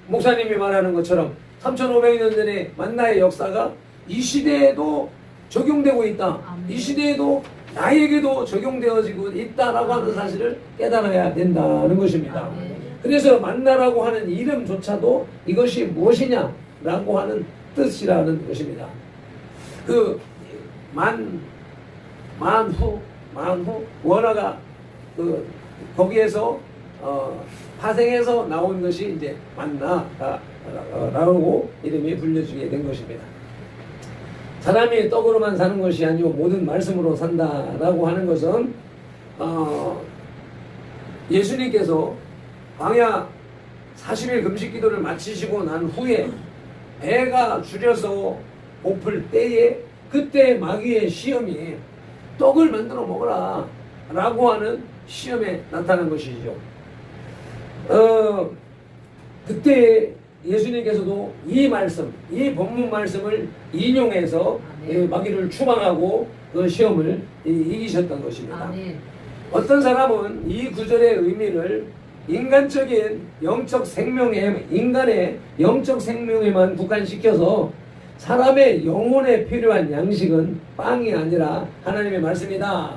목사님이 말하는 것처럼 3500년 전에 만나의 역사가 이 시대에도 적용되고 있다. 이 시대에도 나에게도 적용되어지고 있다라고 하는 사실을 깨달아야 된다는 것입니다. 그래서 만나라고 하는 이름조차도 이것이 무엇이냐라고 하는 뜻이라는 것입니다. 그 만후 원어가 거기에서 파생해서 나온 것이 이제 만나라고 이름이 불려지게 된 것입니다. 사람이 떡으로만 사는 것이 아니고 모든 말씀으로 산다라고 하는 것은 예수님께서 광야 40일 금식 기도를 마치시고 난 후에 배가 줄여서 고플 때에 그때 마귀의 시험이 떡을 만들어 먹어라 라고 하는 시험에 나타난 것이죠. 그때 예수님께서도 이 말씀, 이 본문 말씀을 인용해서 마귀를 추방하고 그 시험을 이기셨던 것입니다. 아멘. 어떤 사람은 이 구절의 의미를 인간적인 영적 생명에, 인간의 영적 생명에만 국한시켜서 사람의 영혼에 필요한 양식은 빵이 아니라 하나님의 말씀이다.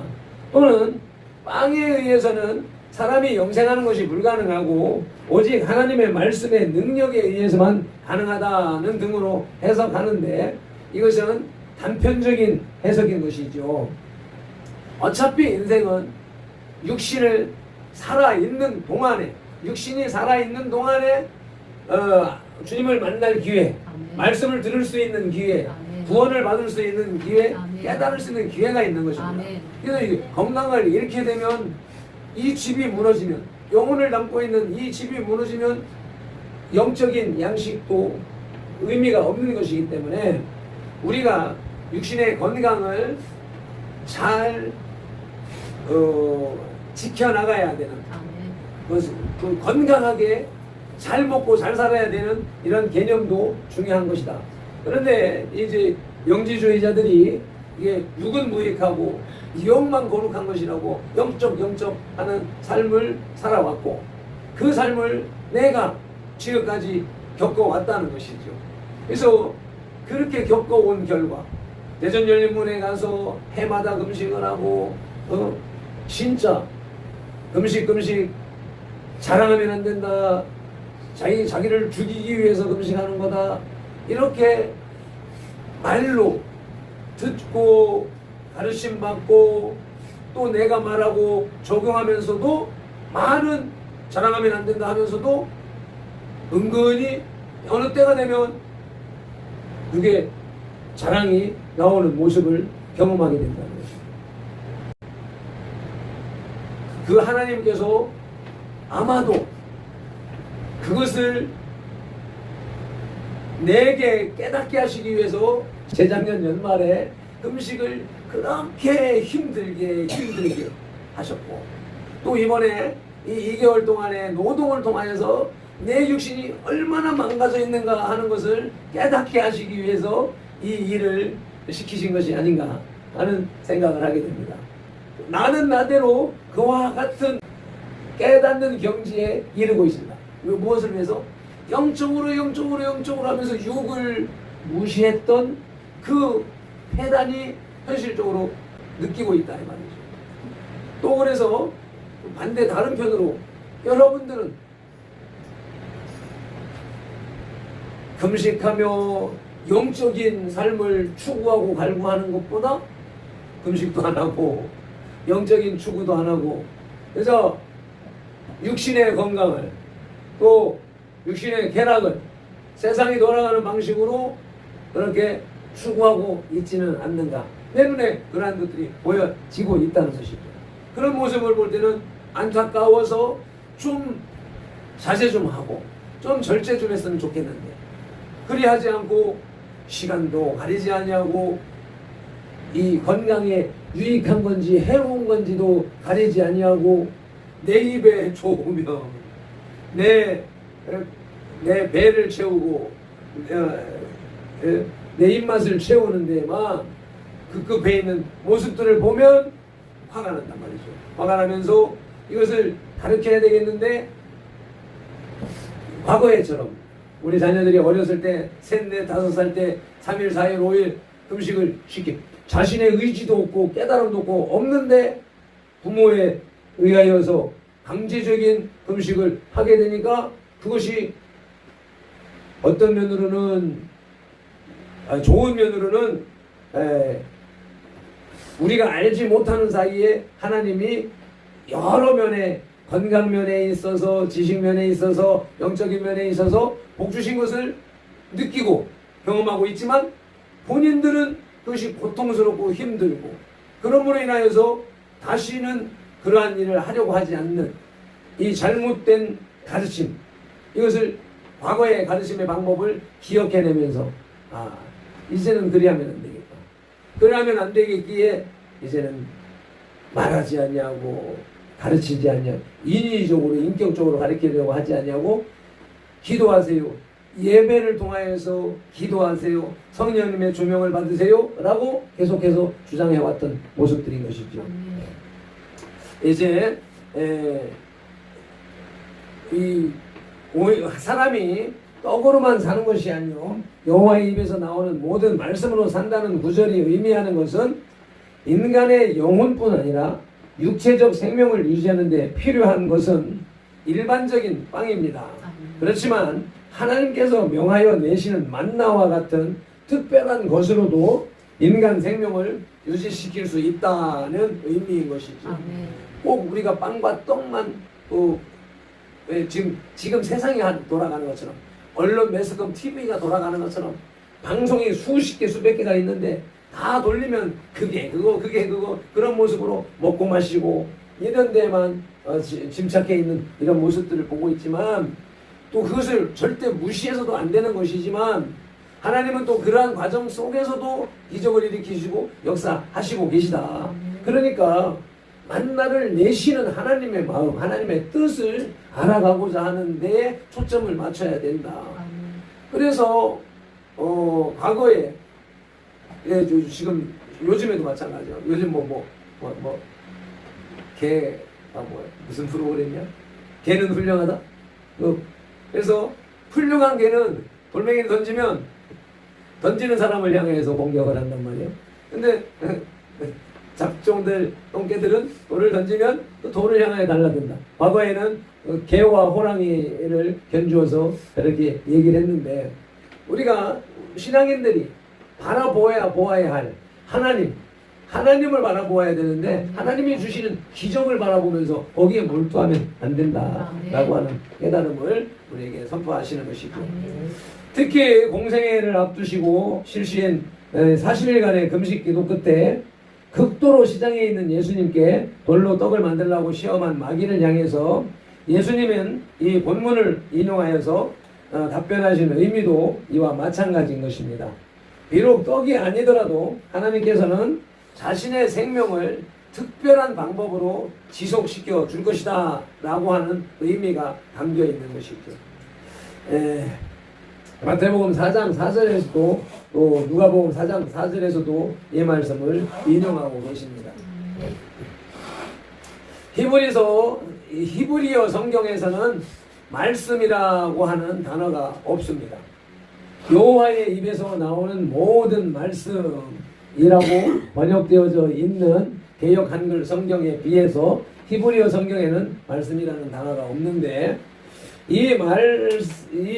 또는 빵에 의해서는 사람이 영생하는 것이 불가능하고 오직 하나님의 말씀의 능력에 의해서만 가능하다는 등으로 해석하는데 이것은 단편적인 해석인 것이죠. 어차피 인생은 육신을 살아있는 동안에, 육신이 살아있는 동안에 주님을 만날 기회, 아멘. 말씀을 들을 수 있는 기회, 아멘. 구원을 받을 수 있는 기회, 아멘. 깨달을 수 있는 기회가 있는 것입니다. 아멘. 그래서 이 건강을 잃게 되면, 이 집이 무너지면, 영혼을 담고 있는 이 집이 무너지면 영적인 양식도 의미가 없는 것이기 때문에 우리가 육신의 건강을 잘 지켜나가야 되는, 아멘. 그 건강하게 잘 먹고 잘 살아야 되는 이런 개념도 중요한 것이다. 그런데 이제 영지주의자들이 이게 육은 무익하고 영만 거룩한 것이라고 영적 하는 삶을 살아왔고 그 삶을 내가 지금까지 겪어왔다는 것이죠. 그래서 그렇게 겪어온 결과 대전열린문에 가서 해마다 금식을 하고 진짜 금식 자랑하면 안 된다. 자기를 죽이기 위해서 금식하는 거다. 이렇게 말로 듣고 가르침 받고 또 내가 말하고 적용하면서도 많은 자랑하면 안 된다 하면서도 은근히 어느 때가 되면 그게 자랑이 나오는 모습을 경험하게 된다는 것입니다. 그 하나님께서 아마도 그것을 내게 깨닫게 하시기 위해서 재작년 연말에 금식을 그렇게 힘들게 하셨고 또 이번에 이 2개월 동안의 노동을 통하여서 내 육신이 얼마나 망가져 있는가 하는 것을 깨닫게 하시기 위해서 이 일을 시키신 것이 아닌가 하는 생각을 하게 됩니다. 나는 나대로 그와 같은 깨닫는 경지에 이르고 있습니다. 무엇을 위해서? 영적으로 하면서 육을 무시했던 그 폐단이 현실적으로 느끼고 있다 이 말이죠. 또 그래서 반대 다른 편으로 여러분들은 금식하며 영적인 삶을 추구하고 갈구하는 것보다 금식도 안 하고 영적인 추구도 안 하고 그래서 육신의 건강을 또 육신의 쾌락을 세상이 돌아가는 방식으로 그렇게 추구하고 있지는 않는가. 내 눈에 그러한 것들이 보여지고 있다는 것이죠. 그런 모습을 볼 때는 안타까워서 좀 자제 좀 하고 좀 절제 좀 했으면 좋겠는데 그리하지 않고 시간도 가리지 아니하고 이 건강에 유익한 건지 해로운 건지도 가리지 아니하고 내 입에 좋으며 내 배를 채우고 내 입맛을 채우는데 막 급급해 있는 모습들을 보면 화가 난단 말이죠. 화가 나면서 이것을 가르쳐야 되겠는데 과거에처럼 우리 자녀들이 어렸을 때 셋, 넷, 5살 때 3일, 4일, 5일 금식을 쉽게 자신의 의지도 없고 깨달음도 없고 없는데 부모에 의하여서 강제적인 금식을 하게 되니까 그것이 어떤 면으로는 좋은 면으로는 우리가 알지 못하는 사이에 하나님이 여러 면에 건강 면에 있어서 지식 면에 있어서 영적인 면에 있어서 복 주신 것을 느끼고 경험하고 있지만 본인들은 그것이 고통스럽고 힘들고 그러므로 인하여서 다시는 그러한 일을 하려고 하지 않는 이 잘못된 가르침 이것을 과거의 가르침의 방법을 기억해내면서 이제는 그리하면 안 되겠다. 그러하면 안 되겠기에 이제는 말하지 않냐고 가르치지 않냐 인위적으로 인격적으로 가르치려고 하지 않냐고 기도하세요. 예배를 통하여서 기도하세요. 성령님의 조명을 받으세요. 라고 계속해서 주장해왔던 모습들인 것이죠. 이제 사람이 떡으로만 사는 것이 아니요 여호와의 입에서 나오는 모든 말씀으로 산다는 구절이 의미하는 것은 인간의 영혼뿐 아니라 육체적 생명을 유지하는 데 필요한 것은 일반적인 빵입니다. 그렇지만 하나님께서 명하여 내시는 만나와 같은 특별한 것으로도 인간 생명을 유지시킬 수 있다는 의미인 것이죠. 꼭 우리가 빵과 떡만 지금 세상이 돌아가는 것처럼 언론 매스컴 TV가 돌아가는 것처럼 방송이 수십 개 수백 개가 있는데 다 돌리면 그게 그거 그런 모습으로 먹고 마시고 이런 데만 짐작해 있는 이런 모습들을 보고 있지만 또 그것을 절대 무시해서도 안 되는 것이지만 하나님은 또 그러한 과정 속에서도 기적을 일으키시고 역사하시고 계시다. 그러니까 만나를 내시는 하나님의 마음, 하나님의 뜻을 알아가고자 하는 데에 초점을 맞춰야 된다. 그래서 과거에 지금 요즘에도 마찬가지야. 요즘 무슨 프로그램이야? 개는 훌륭하다. 그래서 훌륭한 개는 돌멩이를 던지면 던지는 사람을 향해서 공격을 한단 말이에요. 근데 잡종들, 똥개들은 돌을 던지면 또 돌을 향하여 달라든다. 과거에는 개와 호랑이를 견주어서 그렇게 얘기를 했는데 우리가 신앙인들이 보아야 할 하나님을 바라보아야 되는데 하나님이 주시는 기적을 바라보면서 거기에 몰두하면 안 된다라고 하는 깨달음을 우리에게 선포하시는 것이고 특히 공생애를 앞두시고 실시한 40일간의 금식 기도 끝에 극도로 시장에 있는 예수님께 돌로 떡을 만들라고 시험한 마귀를 향해서 예수님은 이 본문을 인용하여서 답변하신 의미도 이와 마찬가지인 것입니다. 비록 떡이 아니더라도 하나님께서는 자신의 생명을 특별한 방법으로 지속시켜 줄 것이다 라고 하는 의미가 담겨 있는 것이죠. 마태복음 4장 4절에서도 또 누가복음 4장 4절에서도 이 말씀을 인용하고 계십니다. 히브리어 성경에서는 말씀이라고 하는 단어가 없습니다. 여호와의 입에서 나오는 모든 말씀이라고 번역되어져 있는 개역 한글 성경에 비해서 히브리어 성경에는 말씀이라는 단어가 없는데 이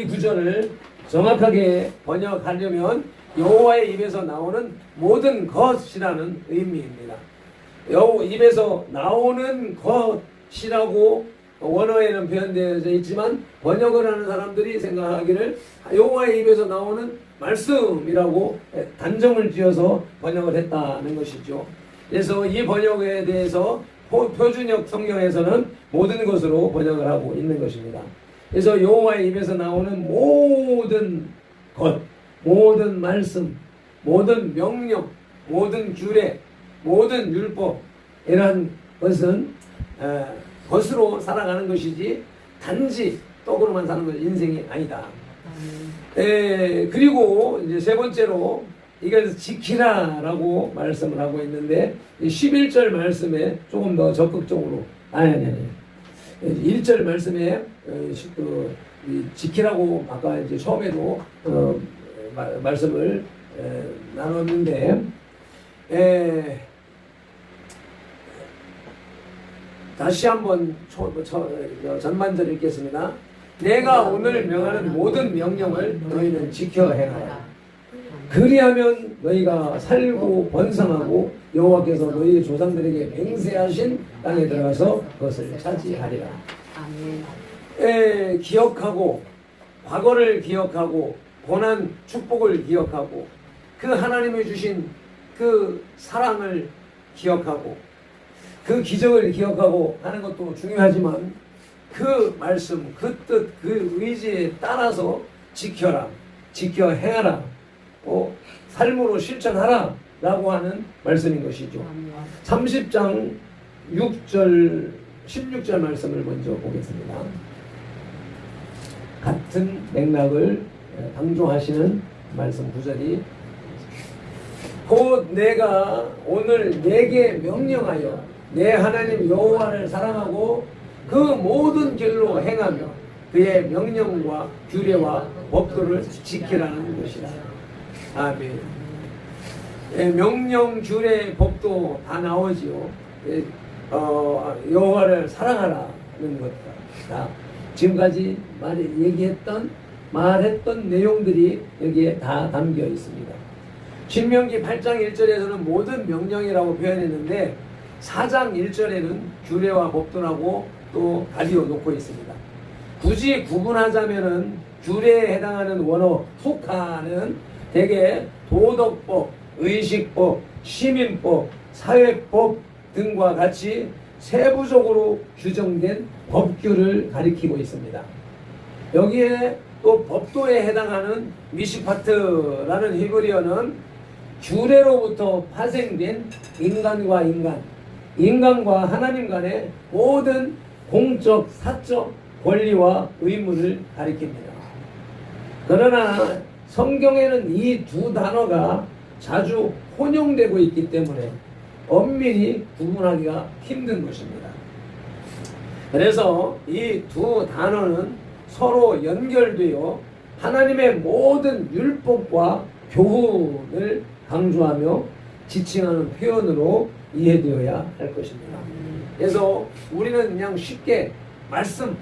구절을 정확하게 번역하려면 여호와의 입에서 나오는 모든 것이라는 의미입니다. 입에서 나오는 것이라고 원어에는 표현되어져 있지만 번역을 하는 사람들이 생각하기를 여호와의 입에서 나오는 말씀이라고 단정을 지어서 번역을 했다는 것이죠. 그래서 이 번역에 대해서 표준역 성경에서는 모든 것으로 번역을 하고 있는 것입니다. 그래서 여호와의 입에서 나오는 모든 것, 모든 말씀, 모든 명령, 모든 규례, 모든 율법 이런 것은 것으로 살아가는 것이지 단지 떡으로만 사는 것 인생이 아니다. 그리고 이제 세 번째로 이걸 지키라라고 말씀을 하고 있는데 11절 말씀에 조금 더 적극적으로 1절 말씀에 지키라고 아까 이제 처음에도 말씀을 나눴는데 다시 한번 전반절 읽겠습니다. 내가 오늘 명하는 모든 명령을 너희는 지켜 행하라. 그리하면 너희가 살고 번성하고 여호와께서 너희 조상들에게 맹세하신 땅에 들어가서 그것을 차지하리라. 기억하고 과거를 기억하고 고난 축복을 기억하고 그 하나님이 주신 그 사랑을 기억하고 그 기적을 기억하고 하는 것도 중요하지만 그 말씀, 그 뜻, 그 의지에 따라서 지켜라, 지켜 행하라, 삶으로 실천하라 라고 하는 말씀인 것이죠. 30장 6절 16절 말씀을 먼저 보겠습니다. 같은 맥락을 강조하시는 말씀 구절이 곧 내가 오늘 내게 명령하여 내 하나님 여호와를 사랑하고 그 모든 길로 행하며 그의 명령과 규례와 법도를 지키라는 것이다. 아멘. 명령, 규례, 법도 다 나오지요. 여호와를 사랑하라는 것다. 지금까지 말했던 내용들이 여기에 다 담겨 있습니다. 신명기 8장 1절에서는 모든 명령이라고 표현했는데 4장 1절에는 규례와 법도라고 또 가리어 놓고 있습니다. 굳이 구분하자면은 규례에 해당하는 원어 후카는 대개 도덕법, 의식법, 시민법, 사회법 등과 같이 세부적으로 규정된 법규를 가리키고 있습니다. 여기에 또 법도에 해당하는 미시파트라는 히브리어는 규례로부터 파생된 인간과 하나님 간의 모든 공적, 사적 권리와 의무를 가리킵니다. 그러나 성경에는 이 두 단어가 자주 혼용되고 있기 때문에 엄밀히 구분하기가 힘든 것입니다. 그래서 이 두 단어는 서로 연결되어 하나님의 모든 율법과 교훈을 강조하며 지칭하는 표현으로 이해되어야 할 것입니다. 그래서 우리는 그냥 쉽게 말씀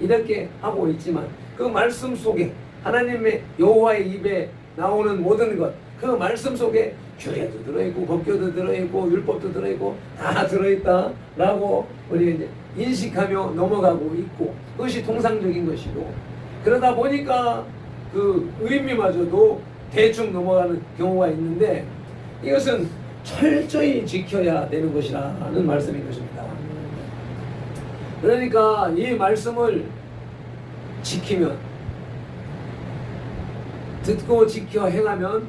이렇게 하고 있지만 그 말씀 속에 하나님의 여호와의 입에 나오는 모든 것, 그 말씀 속에 규례도 들어있고 법규도 들어있고 율법도 들어있고 다 들어있다라고 우리 이제 인식하며 넘어가고 있고 그것이 통상적인 것이고 그러다 보니까 그 의미마저도 대충 넘어가는 경우가 있는데 이것은 철저히 지켜야 되는 것이라는 말씀인 것입니다. 그러니까 이 말씀을 지키면 듣고 지켜 행하면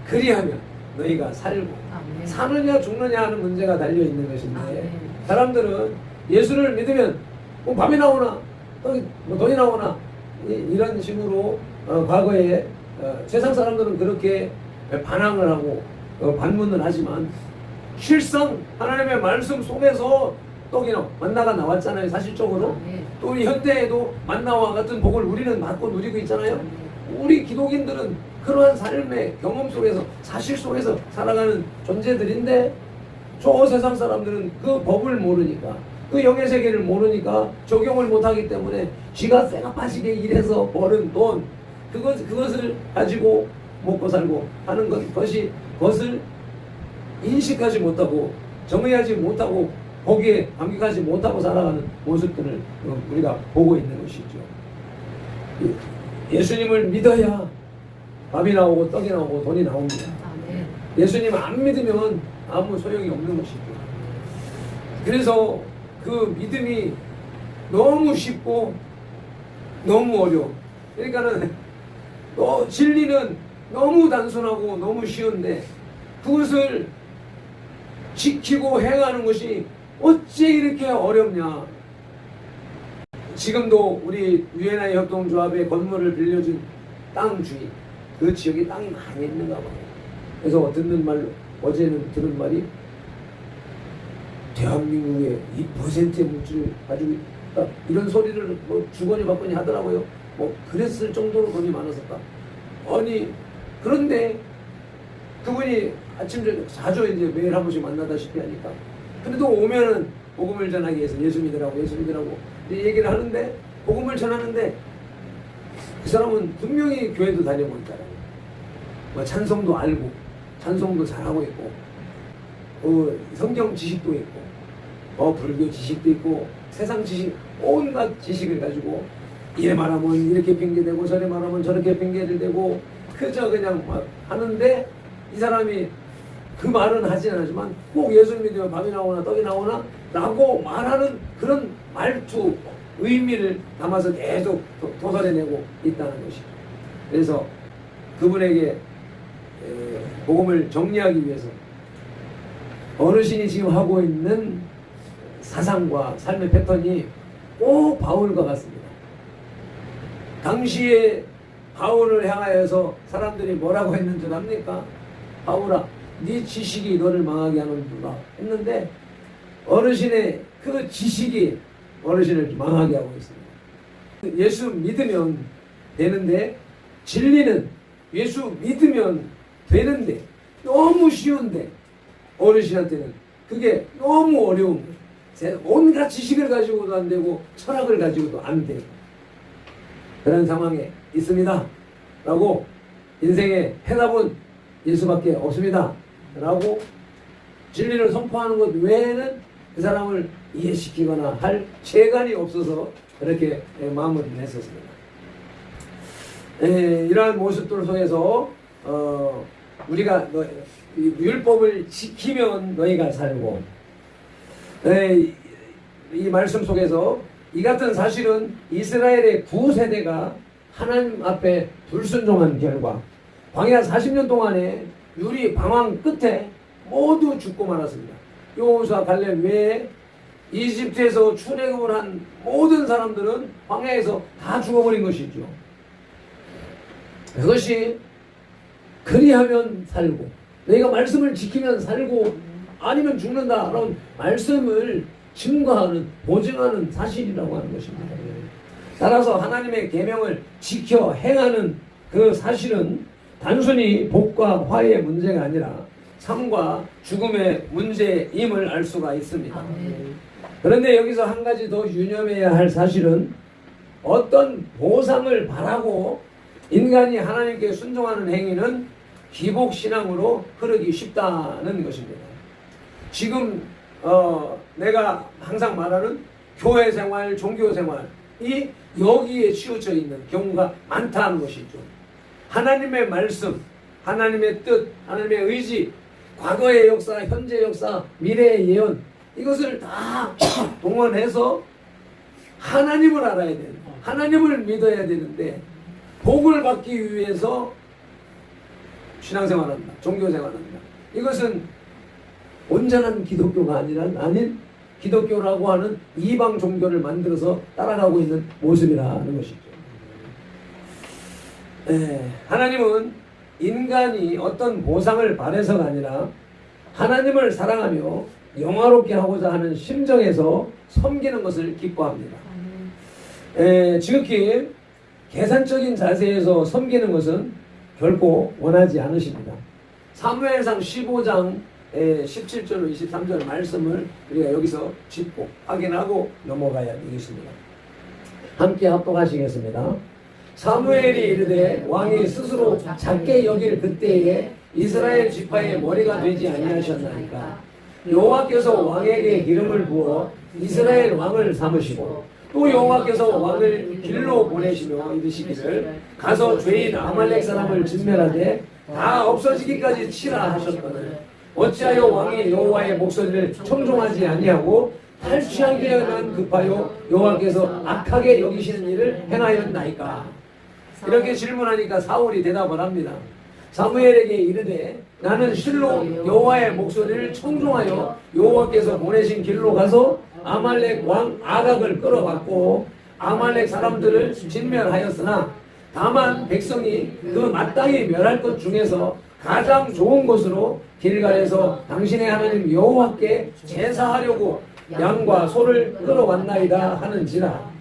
그리하면 너희가 살고 사느냐 죽느냐 하는 문제가 달려있는 것인데 사람들은 예수를 믿으면 밥이 나오나 돈이 나오나 이런 식으로 과거에 세상 사람들은 그렇게 반항을 하고 반문을 하지만 실상 하나님의 말씀 속에서 떡이나 만나가 나왔잖아요. 사실적으로 또 우리 현대에도 만나와 같은 복을 우리는 받고 누리고 있잖아요. 우리 기독인들은 그러한 삶의 경험 속에서 사실 속에서 살아가는 존재들인데 저 세상 사람들은 그 법을 모르니까 그 영의 세계를 모르니까 적용을 못하기 때문에 쥐가 쇠가 빠지게 일해서 버는 돈 그것을 가지고 먹고 살고 하는 그것을 인식하지 못하고 정의하지 못하고 거기에 감격하지 못하고 살아가는 모습들을 우리가 보고 있는 것이죠. 예수님을 믿어야 밥이 나오고 떡이 나오고 돈이 나옵니다. 예수님 안 믿으면 아무 소용이 없는 것이죠. 그래서 그 믿음이 너무 쉽고 너무 어려워. 그러니까는 진리는 너무 단순하고 너무 쉬운데 그것을 지키고 행하는 것이 어째 이렇게 어렵냐. 지금도 우리 유엔아이 협동조합의 건물을 빌려준 땅 주인 그 지역에 땅이 많이 있는가 봐요. 그래서 어제는 들은 말이 대한민국의 2%의 물질을 가지고 있다 이런 소리를 주거니 받거니 하더라고요. 그랬을 정도로 돈이 많았었다. 아니 그런데 그분이 아침 저녁 자주 이제 매일 한 번씩 만나다시피 하니까 근데도 오면은 복음을 전하기 위해서 예수 믿으라고 얘기를 하는데 복음을 전하는데 그 사람은 분명히 교회도 다니고 있잖아요. 찬송도 알고 찬송도 잘하고 있고 성경 지식도 있고 불교 지식도 있고 세상 지식 온갖 지식을 가지고 이래 말하면 이렇게 핑계대고 저래 말하면 저렇게 핑계를 대고 그저 그냥 막 하는데 이 사람이 그 말은 하지 않지만 꼭 예수 믿으면 밥이 나오나 떡이 나오나 라고 말하는 그런 말투, 의미를 담아서 계속 도설해내고 있다는 것이죠. 그래서 그분에게 복음을 정리하기 위해서 어르신이 지금 하고 있는 사상과 삶의 패턴이 꼭 바울과 같습니다. 당시에 바울을 향하여서 사람들이 뭐라고 했는 줄 압니까? 바울아, 네 지식이 너를 망하게 하는구나 했는데 어르신의 그 지식이 어르신을 망하게 하고 있습니다. 예수 믿으면 되는데, 진리는 예수 믿으면 되는데 너무 쉬운데 어르신한테는 그게 너무 어려운 거예요. 온갖 지식을 가지고도 안 되고 철학을 가지고도 안 되고 그런 상황에 있습니다 라고, 인생의 해답은 예수밖에 없습니다 라고 진리를 선포하는 것 외에는 그 사람을 이해시키거나 할 재간이 없어서 그렇게 마무리를 했었습니다. 이러한 모습들 속에서 우리가 율법을 지키면 너희가 살고, 이 말씀 속에서 이 같은 사실은 이스라엘의 구세대가 하나님 앞에 불순종한 결과 광야 40년 동안에 유리 방황 끝에 모두 죽고 말았습니다. 여호수아 갈렙 외에 이집트에서 출애굽을 한 모든 사람들은 광야에서 다 죽어버린 것이죠. 그것이 그리하면 살고, 너희가 말씀을 지키면 살고 아니면 죽는다라는 말씀을 증거하는, 보증하는 사실이라고 하는 것입니다. 따라서 하나님의 계명을 지켜 행하는 그 사실은 단순히 복과 화해의 문제가 아니라 삶과 죽음의 문제임을 알 수가 있습니다. 그런데 여기서 한 가지 더 유념해야 할 사실은 어떤 보상을 바라고 인간이 하나님께 순종하는 행위는 기복신앙으로 흐르기 쉽다는 것입니다. 지금 내가 항상 말하는 교회 생활, 종교 생활이 여기에 치우쳐 있는 경우가 많다는 것이죠. 하나님의 말씀, 하나님의 뜻, 하나님의 의지, 과거의 역사, 현재 역사, 미래의 예언, 이것을 다 동원해서 하나님을 알아야 되는, 하나님을 믿어야 되는데 복을 받기 위해서 신앙생활한다, 종교생활한다. 이것은 온전한 기독교가 아닌 기독교라고 하는 이방 종교를 만들어서 따라가고 있는 모습이라는 것이죠. 하나님은 인간이 어떤 보상을 바래서가 아니라 하나님을 사랑하며 영화롭게 하고자 하는 심정에서 섬기는 것을 기뻐합니다. 지극히 계산적인 자세에서 섬기는 것은 결코 원하지 않으십니다. 사무엘상 15장 17절 23절 말씀을 우리가 여기서 짚고 확인하고 넘어가야 되겠습니다. 함께 합독하시겠습니다. 사무엘이 이르되 왕이 스스로 작게 여길 그때에 이스라엘 지파의 머리가 되지 아니하셨나이까. 여호와께서 왕에게 기름을 부어 이스라엘 왕을 삼으시고 또 여호와께서 왕을 길로 보내시며 이르시기를 가서 죄인 아말렉 사람을 진멸하되 다 없어지기까지 치라 하셨거늘 어찌하여 왕이 여호와의 목소리를 청종하지 아니하고 탈취하기에만 급하여 여호와께서 악하게 여기시는 일을 행하였나이까. 이렇게 질문하니까 사울이 대답을 합니다. 사무엘에게 이르되 나는 실로 여호와의 목소리를 청종하여 여호와께서 보내신 길로 가서 아말렉 왕 아각을 끌어갔고 아말렉 사람들을 진멸하였으나 다만 백성이 그 마땅히 멸할 것 중에서 가장 좋은 것으로 길갈에서 당신의 하나님 여호와께 제사하려고 양과 소를 끌어왔나이다 하는지라.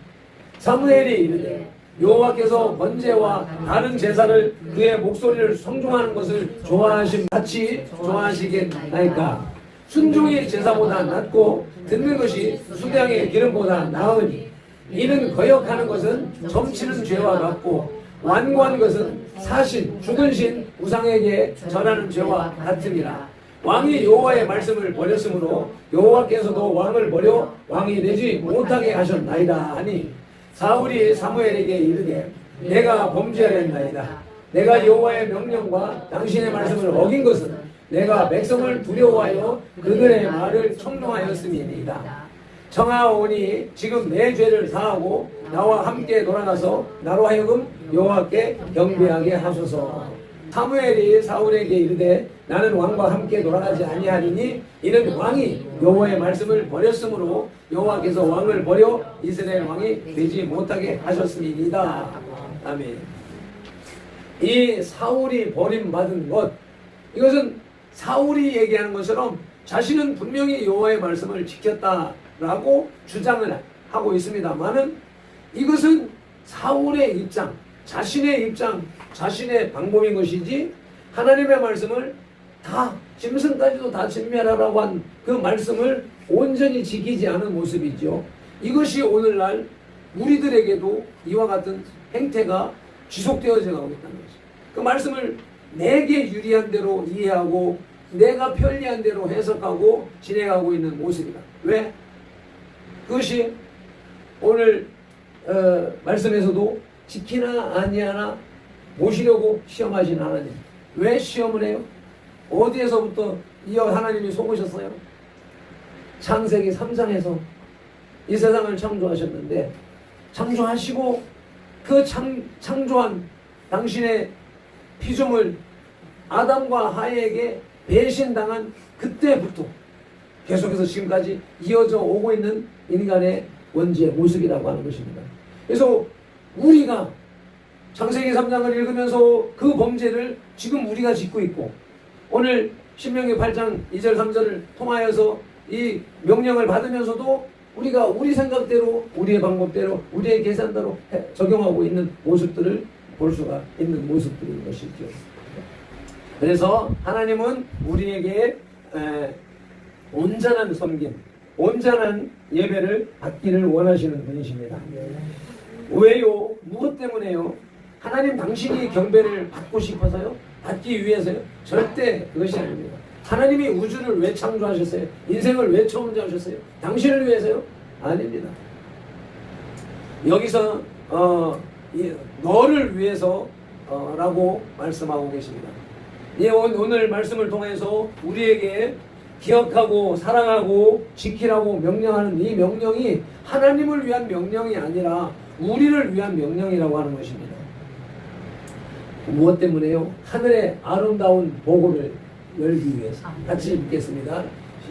사무엘이 이르되 여호와께서 번제와 다른 제사를 그의 목소리를 청종하는 것을 좋아하심 같이 좋아하시겠나이까. 순종이 제사보다 낫고 듣는 것이 수량의 기름보다 나으니 이는 거역하는 것은 점치는 죄와 같고 완고한 것은 사신 죽은 신 우상에게 절하는 죄와 같으니라. 왕이 여호와의 말씀을 버렸으므로 여호와께서도 왕을 버려 왕이 되지 못하게 하셨나이다 하니 사울이 사무엘에게 이르되 내가 범죄하였나이다. 내가 여호와의 명령과 당신의 말씀을 어긴 것은 내가 백성을 두려워하여 그들의 말을 청종하였음이니이다. 청하오니 지금 내 죄를 사하고 나와 함께 돌아가서 나로 하여금 여호와께 경배하게 하소서. 사무엘이 사울에게 이르되 나는 왕과 함께 돌아가지 아니하리니 이는 왕이 여호와의 말씀을 버렸으므로 여호와께서 왕을 버려 이스라엘 왕이 되지 못하게 하셨음이니이다. 아멘. 이 사울이 버림받은 것, 이것은 사울이 얘기하는 것처럼 자신은 분명히 여호와의 말씀을 지켰다라고 주장을 하고 있습니다만은 이것은 사울의 입장, 자신의 입장, 자신의 방법인 것이지 하나님의 말씀을 다 짐승까지도 다 진멸하라고 한 그 말씀을 온전히 지키지 않은 모습이죠. 이것이 오늘날 우리들에게도 이와 같은 행태가 지속되어져 가고 있다는 것이죠. 그 말씀을 내게 유리한 대로 이해하고 내가 편리한 대로 해석하고 진행하고 있는 모습이다. 왜? 그것이 오늘 말씀에서도 지키나 아니하나 보시려고 시험하신 하나님. 왜 시험을 해요? 어디에서부터 이 하나님이 속으셨어요? 창세기 3장에서 이 세상을 창조하셨는데 창조하시고 그 창조한 당신의 피조물 아담과 하에게 배신당한 그때부터 계속해서 지금까지 이어져 오고 있는 인간의 원죄의 모습이라고 하는 것입니다. 그래서 우리가 창세기 3장을 읽으면서 그 범죄를 지금 우리가 짓고 있고 오늘 신명기 8장 2절 3절을 통하여서 이 명령을 받으면서도 우리가 우리 생각대로 우리의 방법대로 우리의 계산대로 적용하고 있는 모습들을 볼 수가 있는 모습들인 것이죠. 그래서 하나님은 우리에게 온전한 섬김, 온전한 예배를 받기를 원하시는 분이십니다. 왜요? 무엇 때문에요? 하나님 당신이 경배를 받고 싶어서요? 받기 위해서요? 절대 그것이 아닙니다. 하나님이 우주를 왜 창조하셨어요? 인생을 왜 창조하셨어요? 당신을 위해서요? 아닙니다. 여기서 너를 위해서 라고 말씀하고 계십니다. 오늘 말씀을 통해서 우리에게 기억하고 사랑하고 지키라고 명령하는 이 명령이 하나님을 위한 명령이 아니라 우리를 위한 명령이라고 하는 것입니다. 무엇 때문에요? 하늘의 아름다운 보고를 열기 위해서. 같이 읽겠습니다.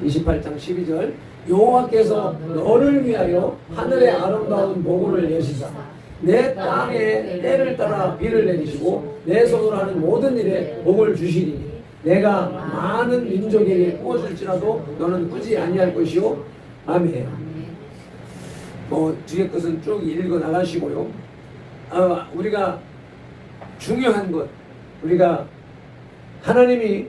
28장 12절 여호와께서 너를 위하여 하늘의 아름다운 보고를 여시사 내 땅에 때를 따라 비를 내리시고 내 손으로 하는 모든 일에 복을 주시리니 내가 많은 민족에게 부어줄지라도 너는 꾸지 아니할 것이요. 아멘. 뒤에 것은 쭉 읽어 나가시고요. 우리가 중요한 것, 우리가 하나님이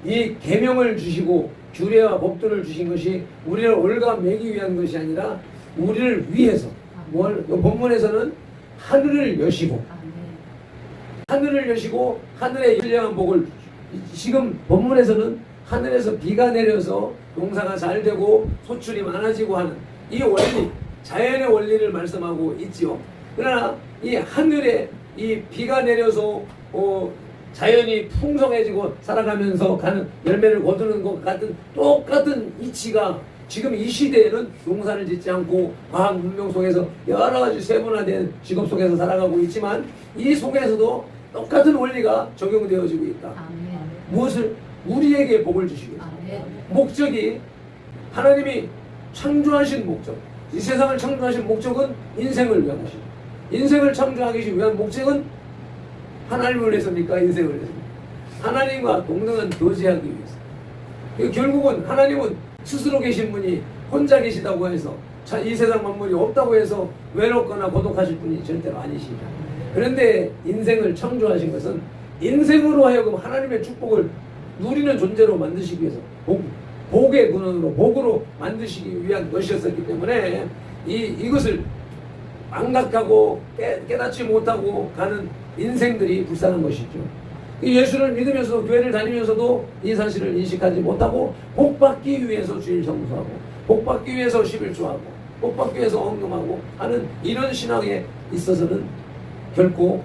이 계명을 주시고 규례와 법도를 주신 것이 우리를 올가매기 위한 것이 아니라 우리를 위해서. 본문에서는 하늘을 여시고 하늘의 신령한 복을, 지금 본문에서는 하늘에서 비가 내려서 농사가 잘 되고 소출이 많아지고 하는 이 원리, 자연의 원리를 말씀하고 있지요. 그러나 이 하늘에 이 비가 내려서 자연이 풍성해지고 살아가면서 가는 열매를 거두는 것 같은 똑같은 이치가 지금 이 시대에는 농사를 짓지 않고 과학 문명 속에서 여러 가지 세분화된 직업 속에서 살아가고 있지만 이 속에서도 똑같은 원리가 적용되어지고 있다. 아멘. 무엇을? 우리에게 복을 주시기 위해서. 아멘. 목적이 하나님이 창조하신 목적, 이 세상을 창조하신 목적은 인생을 위한 것입니다. 인생을 창조하기 위한 목적은 하나님을 위해서입니까? 인생을 위해서입니까? 하나님과 동등한 교제하기 위해서. 결국은 하나님은 스스로 계신 분이 혼자 계시다고 해서 이 세상 만물이 없다고 해서 외롭거나 고독하실 분이 절대로 아니십니다. 그런데 인생을 창조하신 것은 인생으로 하여금 하나님의 축복을 누리는 존재로 만드시기 위해서 복의 근원으로 복으로 만드시기 위한 것이었기 때문에 이것을 망각하고 깨닫지 못하고 가는 인생들이 불쌍한 것이죠. 예수를 믿으면서도 교회를 다니면서도 이 사실을 인식하지 못하고 복받기 위해서 주일 성수하고 복받기 위해서 11조하고 복받기 위해서 헌금하고 하는 이런 신앙에 있어서는 결코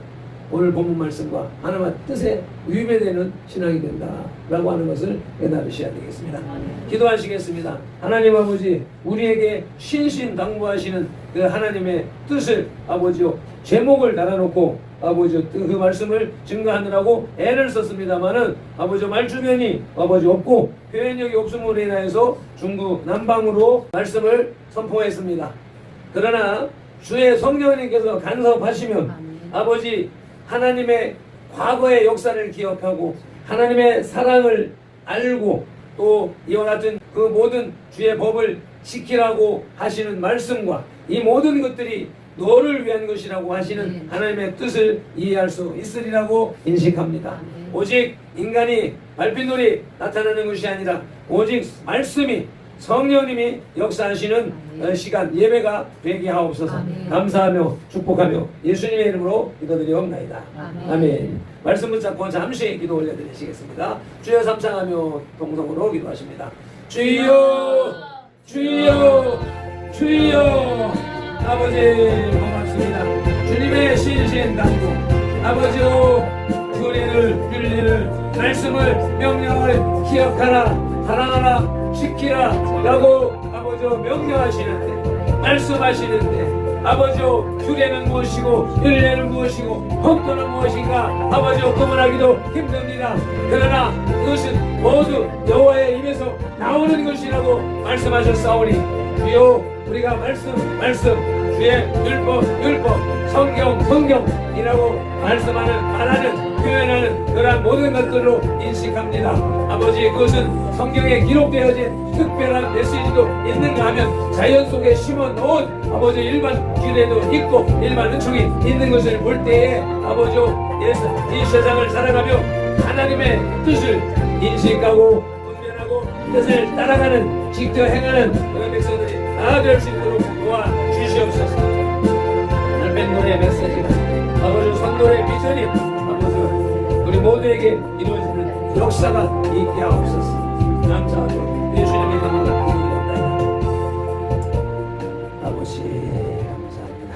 오늘 본문 말씀과 하나님의 뜻에 위배되는 신앙이 된다라고 하는 것을 깨달으셔야 되겠습니다. 기도하시겠습니다. 하나님 아버지, 우리에게 신신당부하시는 그 하나님의 뜻을 아버지요 제목을 달아놓고 아버지 그 말씀을 증거하느라고 애를 썼습니다마는 아버지 말주변이 아버지 없고 표현력이 없음으로 인하여서 중구 남방으로 말씀을 선포했습니다. 그러나 주의 성령님께서 간섭하시면 아버지 하나님의 과거의 역사를 기억하고 하나님의 사랑을 알고 또 이와 같은 그 모든 주의 법을 지키라고 하시는 말씀과 이 모든 것들이 너를 위한 것이라고 하시는 하나님의 뜻을 이해할 수 있으리라고 인식합니다. 오직 인간이 발핀놀이 나타나는 것이 아니라 오직 말씀이 성령님이 역사하시는 시간 예배가 되게 하옵소서. 감사하며 축복하며 예수님의 이름으로 기도드리옵나이다. 아멘. 말씀 붙잡고 잠시 기도 올려드리시겠습니다. 주여 삼창하며 동성으로 기도하십니다. 주여 주여 주여. 아버지 고맙습니다. 주님의 신신당부 아버지요 규례를 윤리를 말씀을 명령을 기억하라 사랑하라 지키라 라고 아버지요 명령하시는데 말씀하시는데 아버지요 규례는 무엇이고 윤례는 무엇이고 법도는 무엇인가 아버지요 구분하기도 힘듭니다. 그러나 그것은 모두 여호와의 입에서 나오는 것이라고 말씀하셨사오니 주여 우리가 말씀 주의 율법 성경이라고 말하는 표현하는 그러한 모든 것들로 인식합니다. 아버지 그것은 성경에 기록되어진 특별한 메시지도 있는가 하면 자연 속에 심어 놓은 아버지 일반 규례도 있고 일반 은총이 있는 것을 볼 때에 아버지 이 세상을 살아가며 하나님의 뜻을 인식하고 분별하고 뜻을 따라가는 직접 행하는 그 백성들이 다 될 수 있도록 도와주시옵소서. 밴노의 메시지가 아버지 선도의 비전이 아버지 우리 모두에게 이루어지는 역사가 있게 하옵소서. 감사하고 예수님의 이름으로 기도합니다. 아버지 감사합니다.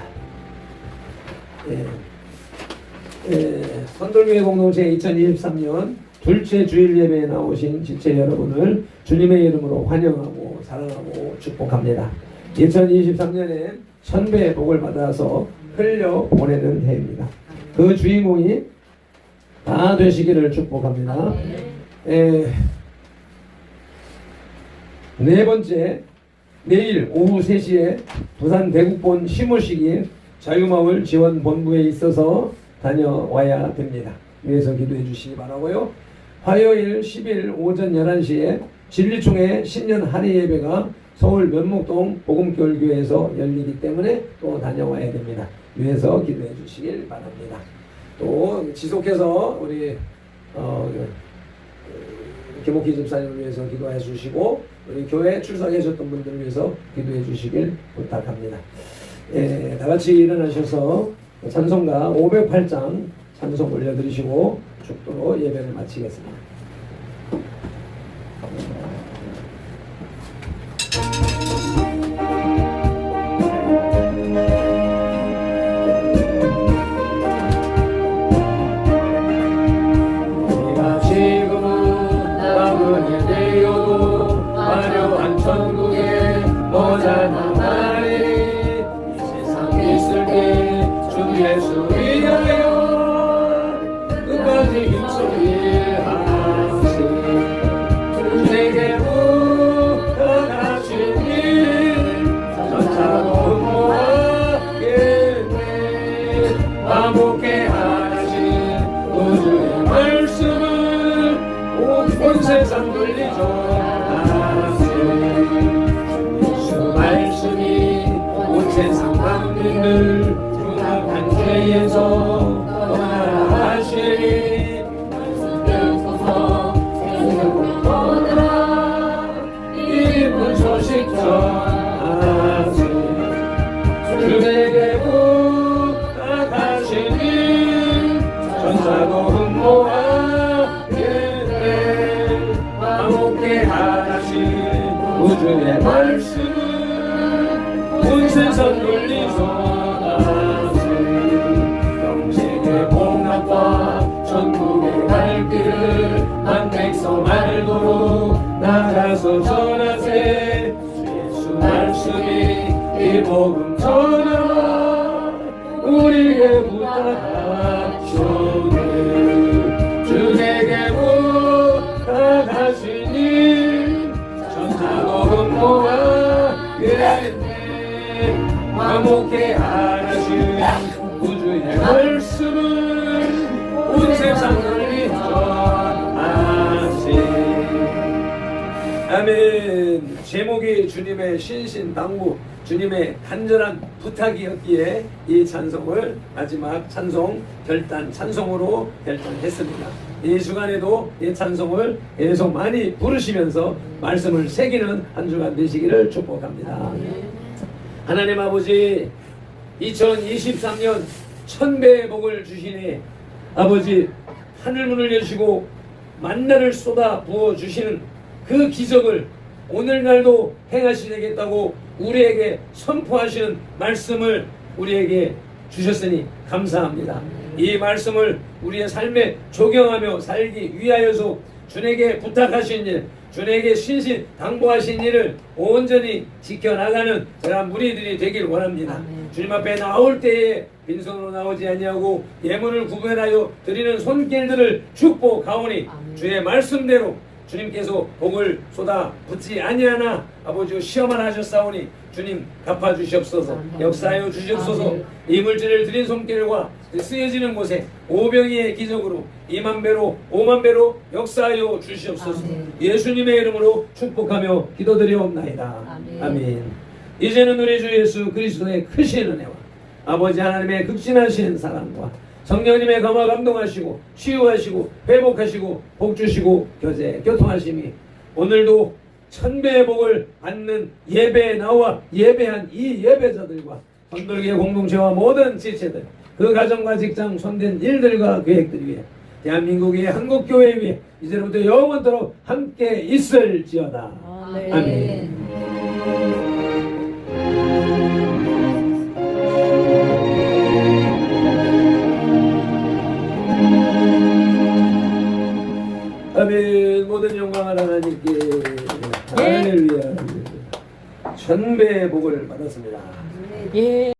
선돌교회 공동체 2023년 둘째 주일 예배에 나오신 지체 여러분을 주님의 이름으로 환영하고 사랑하고 축복합니다. 2023년에 천배의 복을 받아서 흘려 보내는 해입니다. 그 주인공이 다 되시기를 축복합니다. 네 번째, 내일 오후 3시에 부산 대국본 시무식이 자유마을 지원본부에 있어서 다녀와야 됩니다. 위해서 기도해 주시기 바라고요. 화요일 10일 오전 11시에 진리총회 신년 할애 예배가 서울 면목동 복음교회에서 열리기 때문에 또 다녀와야 됩니다. 위해서 기도해 주시길 바랍니다. 또 지속해서 우리 김옥희 집사님을 위해서 기도해 주시고 우리 교회 출석하셨던 분들을 위해서 기도해 주시길 부탁합니다. 다 같이 일어나셔서 찬송가 508장 찬송 올려드리시고 축도로 예배를 마치겠습니다. 우리가 지금은 나그네 되어도 화려한 천국에 모자라나니 이 세상 있을 때 주 예수 위하여 끝까지 힘쓰리하시 주에게 부탁하신 일 전차도 흠모하겠네 반복해 하신 우주의 말씀을 온 세상 돌리죠 주 말씀이 온 세상 만민을 중합한 죄에서 떠나라 하시니 말씀되소서 세상을 떠나 이분 소식 전하시 주에게 부탁하시니 전사도 흠모하겠네 반복해 하신 우주의 말씀을 온 세상 돌리소서 영생의 복 이 복음 전하 우리에게 부탁하시오니 주에게 부탁하시니 전사복음 모아 그랬네 화목해 하나신 우주의 말씀을 온 세상을 전하시. 아멘. 제목이 주님의 신신당부, 주님의 간절한 부탁이었기에 이 찬송을 마지막 찬송 결단 찬송으로 결단했습니다. 이 주간에도 이 찬송을 계속 많이 부르시면서 말씀을 새기는 한 주간 되시기를 축복합니다. 하나님 아버지, 2023년 1000배의 복을 주시니 아버지 하늘문을 여시고 만나를 쏟아 부어 주시는 그 기적을 오늘날도 행하시겠다고 우리에게 선포하시는 말씀을 우리에게 주셨으니 감사합니다. 이 말씀을 우리의 삶에 적용하며 살기 위하여서 주님에게 부탁하신 일, 주님에게 신신당부하신 일을 온전히 지켜나가는 저희 무리들이 되길 원합니다. 아멘. 주님 앞에 나올 때에 빈손으로 나오지 아니하고 예물을 구별하여 드리는 손길들을 축복하오니 아멘. 주의 말씀대로 주님께서 복을 쏟아 붓지 아니하나 아버지 시험을 하셨사오니 주님 갚아주시옵소서. 아멘. 역사하여 주시옵소서. 아멘. 이물질을 드린 손길과 쓰여지는 곳에 오병이의 기적으로 2만배로 5만배로 역사하여 주시옵소서. 아멘. 예수님의 이름으로 축복하며 기도드리옵나이다. 아멘. 아멘. 이제는 우리 주 예수 그리스도의 크신 은혜와 아버지 하나님의 극진하신 사랑과 성령님의 감화 감동하시고 치유하시고 회복하시고 복주시고 교통하심이 오늘도 1000배의 복을 받는 예배에 나와 예배한 이 예배자들과 선돌기의 공동체와 모든 지체들 그 가정과 직장 손댄 일들과 계획들 위해 대한민국의 한국교회 위해 이제부터 영원토록 함께 있을지어다. 아멘. 아멘. 모든 영광을 하나님께. 할렐루야. 1000배의 복을 받았습니다. 예.